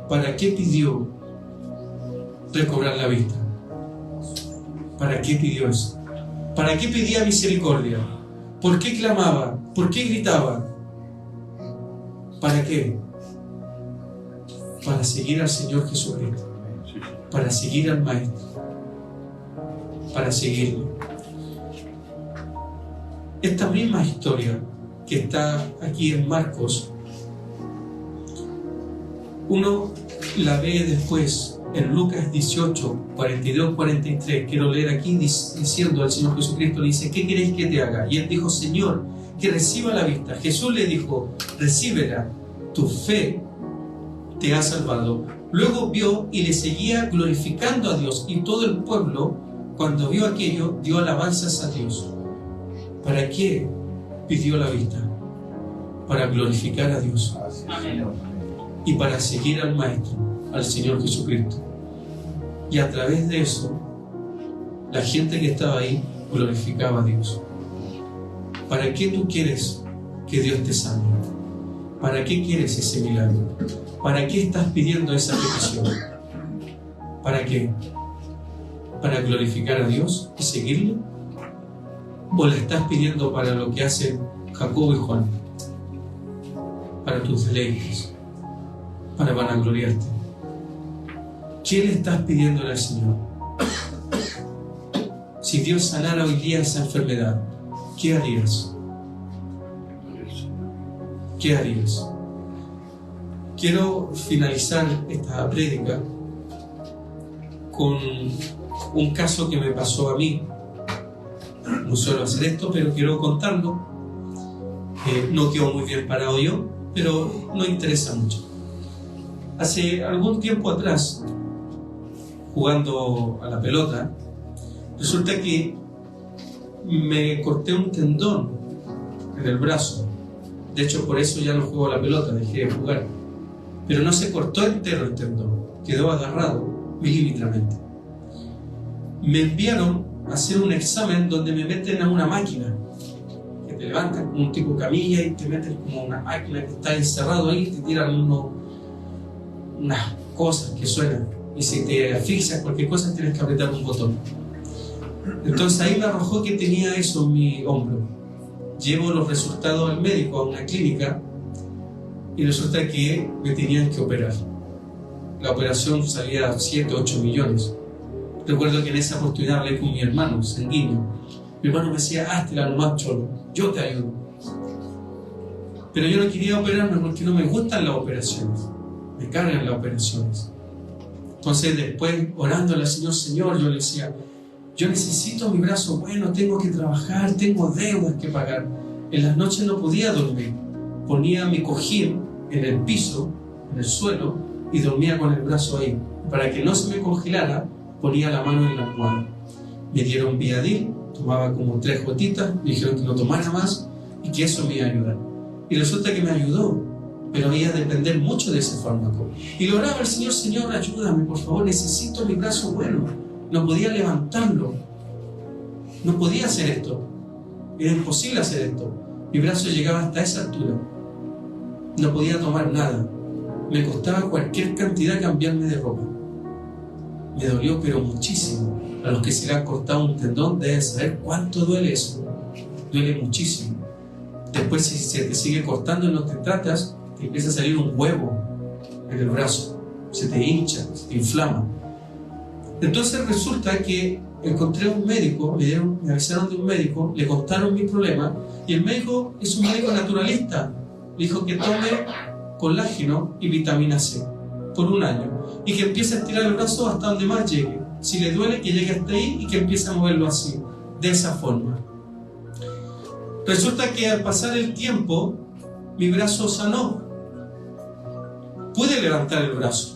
¿Para qué pidió recobrar la vista? ¿Para qué pidió eso? ¿Para qué pedía misericordia? ¿Por qué clamaba? ¿Por qué gritaba? ¿Para qué? Para seguir al Señor Jesucristo, para seguir al Maestro, para seguirlo. Esta misma historia que está aquí en Marcos, uno la ve después en Lucas 18, 42, 43, quiero leer aquí diciendo al Señor Jesucristo, le dice: ¿qué queréis que te haga? Y él dijo: Señor, que reciba la vista. Jesús le dijo: recíbela, tu fe te ha salvado. Luego vio y le seguía glorificando a Dios, y todo el pueblo, cuando vio aquello, dio alabanzas a Dios. ¿Para qué pidió la vista? Para glorificar a Dios. Amén. Y para seguir al Maestro, al Señor Jesucristo. Y a través de eso, la gente que estaba ahí glorificaba a Dios. ¿Para qué tú quieres que Dios te sane? ¿Para qué quieres ese milagro? ¿Para qué estás pidiendo esa petición? ¿Para qué? ¿Para glorificar a Dios y seguirlo? ¿O la estás pidiendo para lo que hacen Jacobo y Juan? Para tus deleites, para vanagloriarte. ¿Qué le estás pidiendo al Señor? Si Dios sanara hoy día esa enfermedad, ¿qué harías? ¿Qué harías? Quiero finalizar esta prédica con un caso que me pasó a mí. No suelo hacer esto, pero quiero contarlo. No quedo muy bien parado yo, pero no interesa mucho. Hace algún tiempo atrás, jugando a la pelota, resulta que me corté un tendón en el brazo. De hecho, por eso ya no juego a la pelota, dejé de jugar. Pero no se cortó entero el tendón, quedó agarrado milímetramente. Me enviaron a hacer un examen donde me meten a una máquina, que te levantan como un tipo camilla y te meten como una máquina que está encerrado ahí, te tiran unas cosas que suenan, y si te asfixias cualquier cosa tienes que apretar un botón. Entonces ahí me arrojó que tenía eso en mi hombro. Llevo los resultados al médico, a una clínica, y resulta que me tenían que operar. La operación salía a 7, 8 millones. Recuerdo que en esa oportunidad hablé con mi hermano sanguíneo. Mi hermano me decía: háztela nomás, cholo, yo te ayudo. Pero yo no quería operarme porque no me gustan las operaciones, me cargan las operaciones. Entonces después, orándole al Señor, Señor, yo le decía: yo necesito mi brazo bueno, tengo que trabajar, tengo deudas que pagar. En las noches no podía dormir. Ponía mi cojín en el piso, en el suelo, y dormía con el brazo ahí. Para que no se me congelara, ponía la mano en la almohada. Me dieron Viadil, tomaba como 3 gotitas, me dijeron que no tomara más y que eso me iba a ayudar. Y resulta que me ayudó, pero iba a depender mucho de ese fármaco. Y le oraba al Señor: Señor, ayúdame, por favor, necesito mi brazo bueno. No podía levantarlo, no podía hacer esto, era imposible hacer esto. Mi brazo llegaba hasta esa altura, no podía tomar nada, me costaba cualquier cantidad cambiarme de ropa. Me dolió, pero muchísimo. A los que se le han cortado un tendón deben saber cuánto duele eso. Duele muchísimo. Después, si se te sigue cortando y no te tratas, te empieza a salir un huevo en el brazo, se te hincha, se te inflama. Entonces resulta que encontré un médico, me avisaron de un médico, le contaron mi problema, y el médico es un médico naturalista. Le dijo que tome colágeno y vitamina C por 1 año y que empiece a estirar el brazo hasta donde más llegue. Si le duele, que llegue hasta ahí y que empiece a moverlo así, de esa forma. Resulta que al pasar el tiempo, mi brazo sanó. Pude levantar el brazo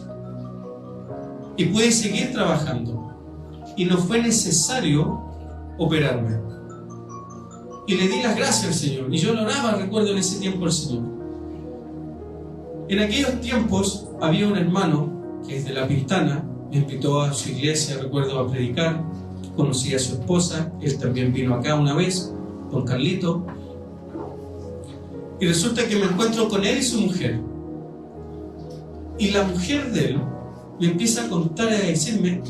y pude seguir trabajando, y no fue necesario operarme. Y le di las gracias al Señor, y yo lo oraba, recuerdo en ese tiempo al Señor. En aquellos tiempos había un hermano que es de La Pintana, me invitó a su iglesia, recuerdo, a predicar. Conocí a su esposa, él también vino acá una vez, don Carlito, y resulta que me encuentro con él y su mujer, y la mujer de él me empieza a contar y a decirme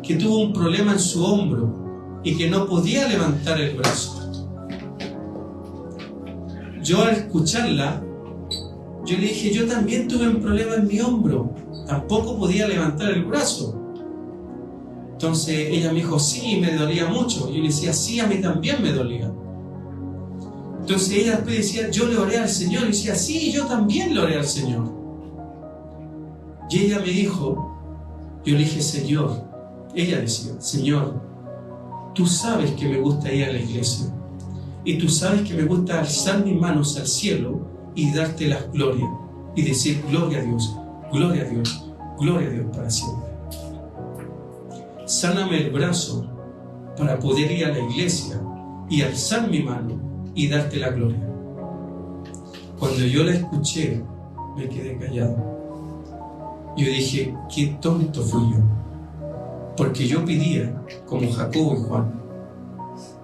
que tuvo un problema en su hombro y que no podía levantar el brazo. Yo, al escucharla, yo le dije: yo también tuve un problema en mi hombro, tampoco podía levantar el brazo. Entonces ella me dijo: sí, me dolía mucho. Yo le decía: sí, a mí también me dolía. Entonces ella después decía: yo le oré al Señor. Y decía: sí, yo también le oré al Señor. Y ella me dijo: Yo le dije, Señor, ella decía, Señor, tú sabes que me gusta ir a la iglesia y tú sabes que me gusta alzar mis manos al cielo y darte las glorias y decir gloria a Dios, gloria a Dios, gloria a Dios para siempre. Sáname el brazo para poder ir a la iglesia y alzar mi mano y darte la gloria. Cuando yo la escuché, me quedé callado. Yo dije, qué tonto fui yo, porque yo pedía, como Jacobo y Juan,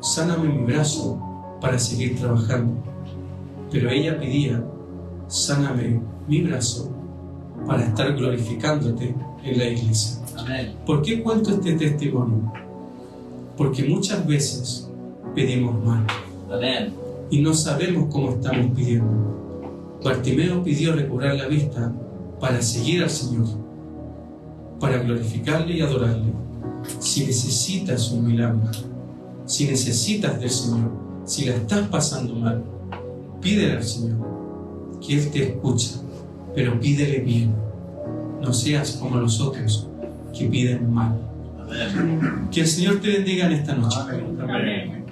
sáname mi brazo para seguir trabajando, pero ella pedía, sáname mi brazo para estar glorificándote en la iglesia. Amén. ¿Por qué cuento este testimonio? Porque muchas veces pedimos mal Amén. y no sabemos cómo estamos pidiendo. Bartimeo pidió recobrar la vista para seguir al Señor, para glorificarle y adorarle. Si necesitas un milagro, si necesitas del Señor, si la estás pasando mal, pídele al Señor, que Él te escucha, pero pídele bien. No seas como los otros que piden mal. Amén. Que el Señor te bendiga en esta noche. Amén. Amén.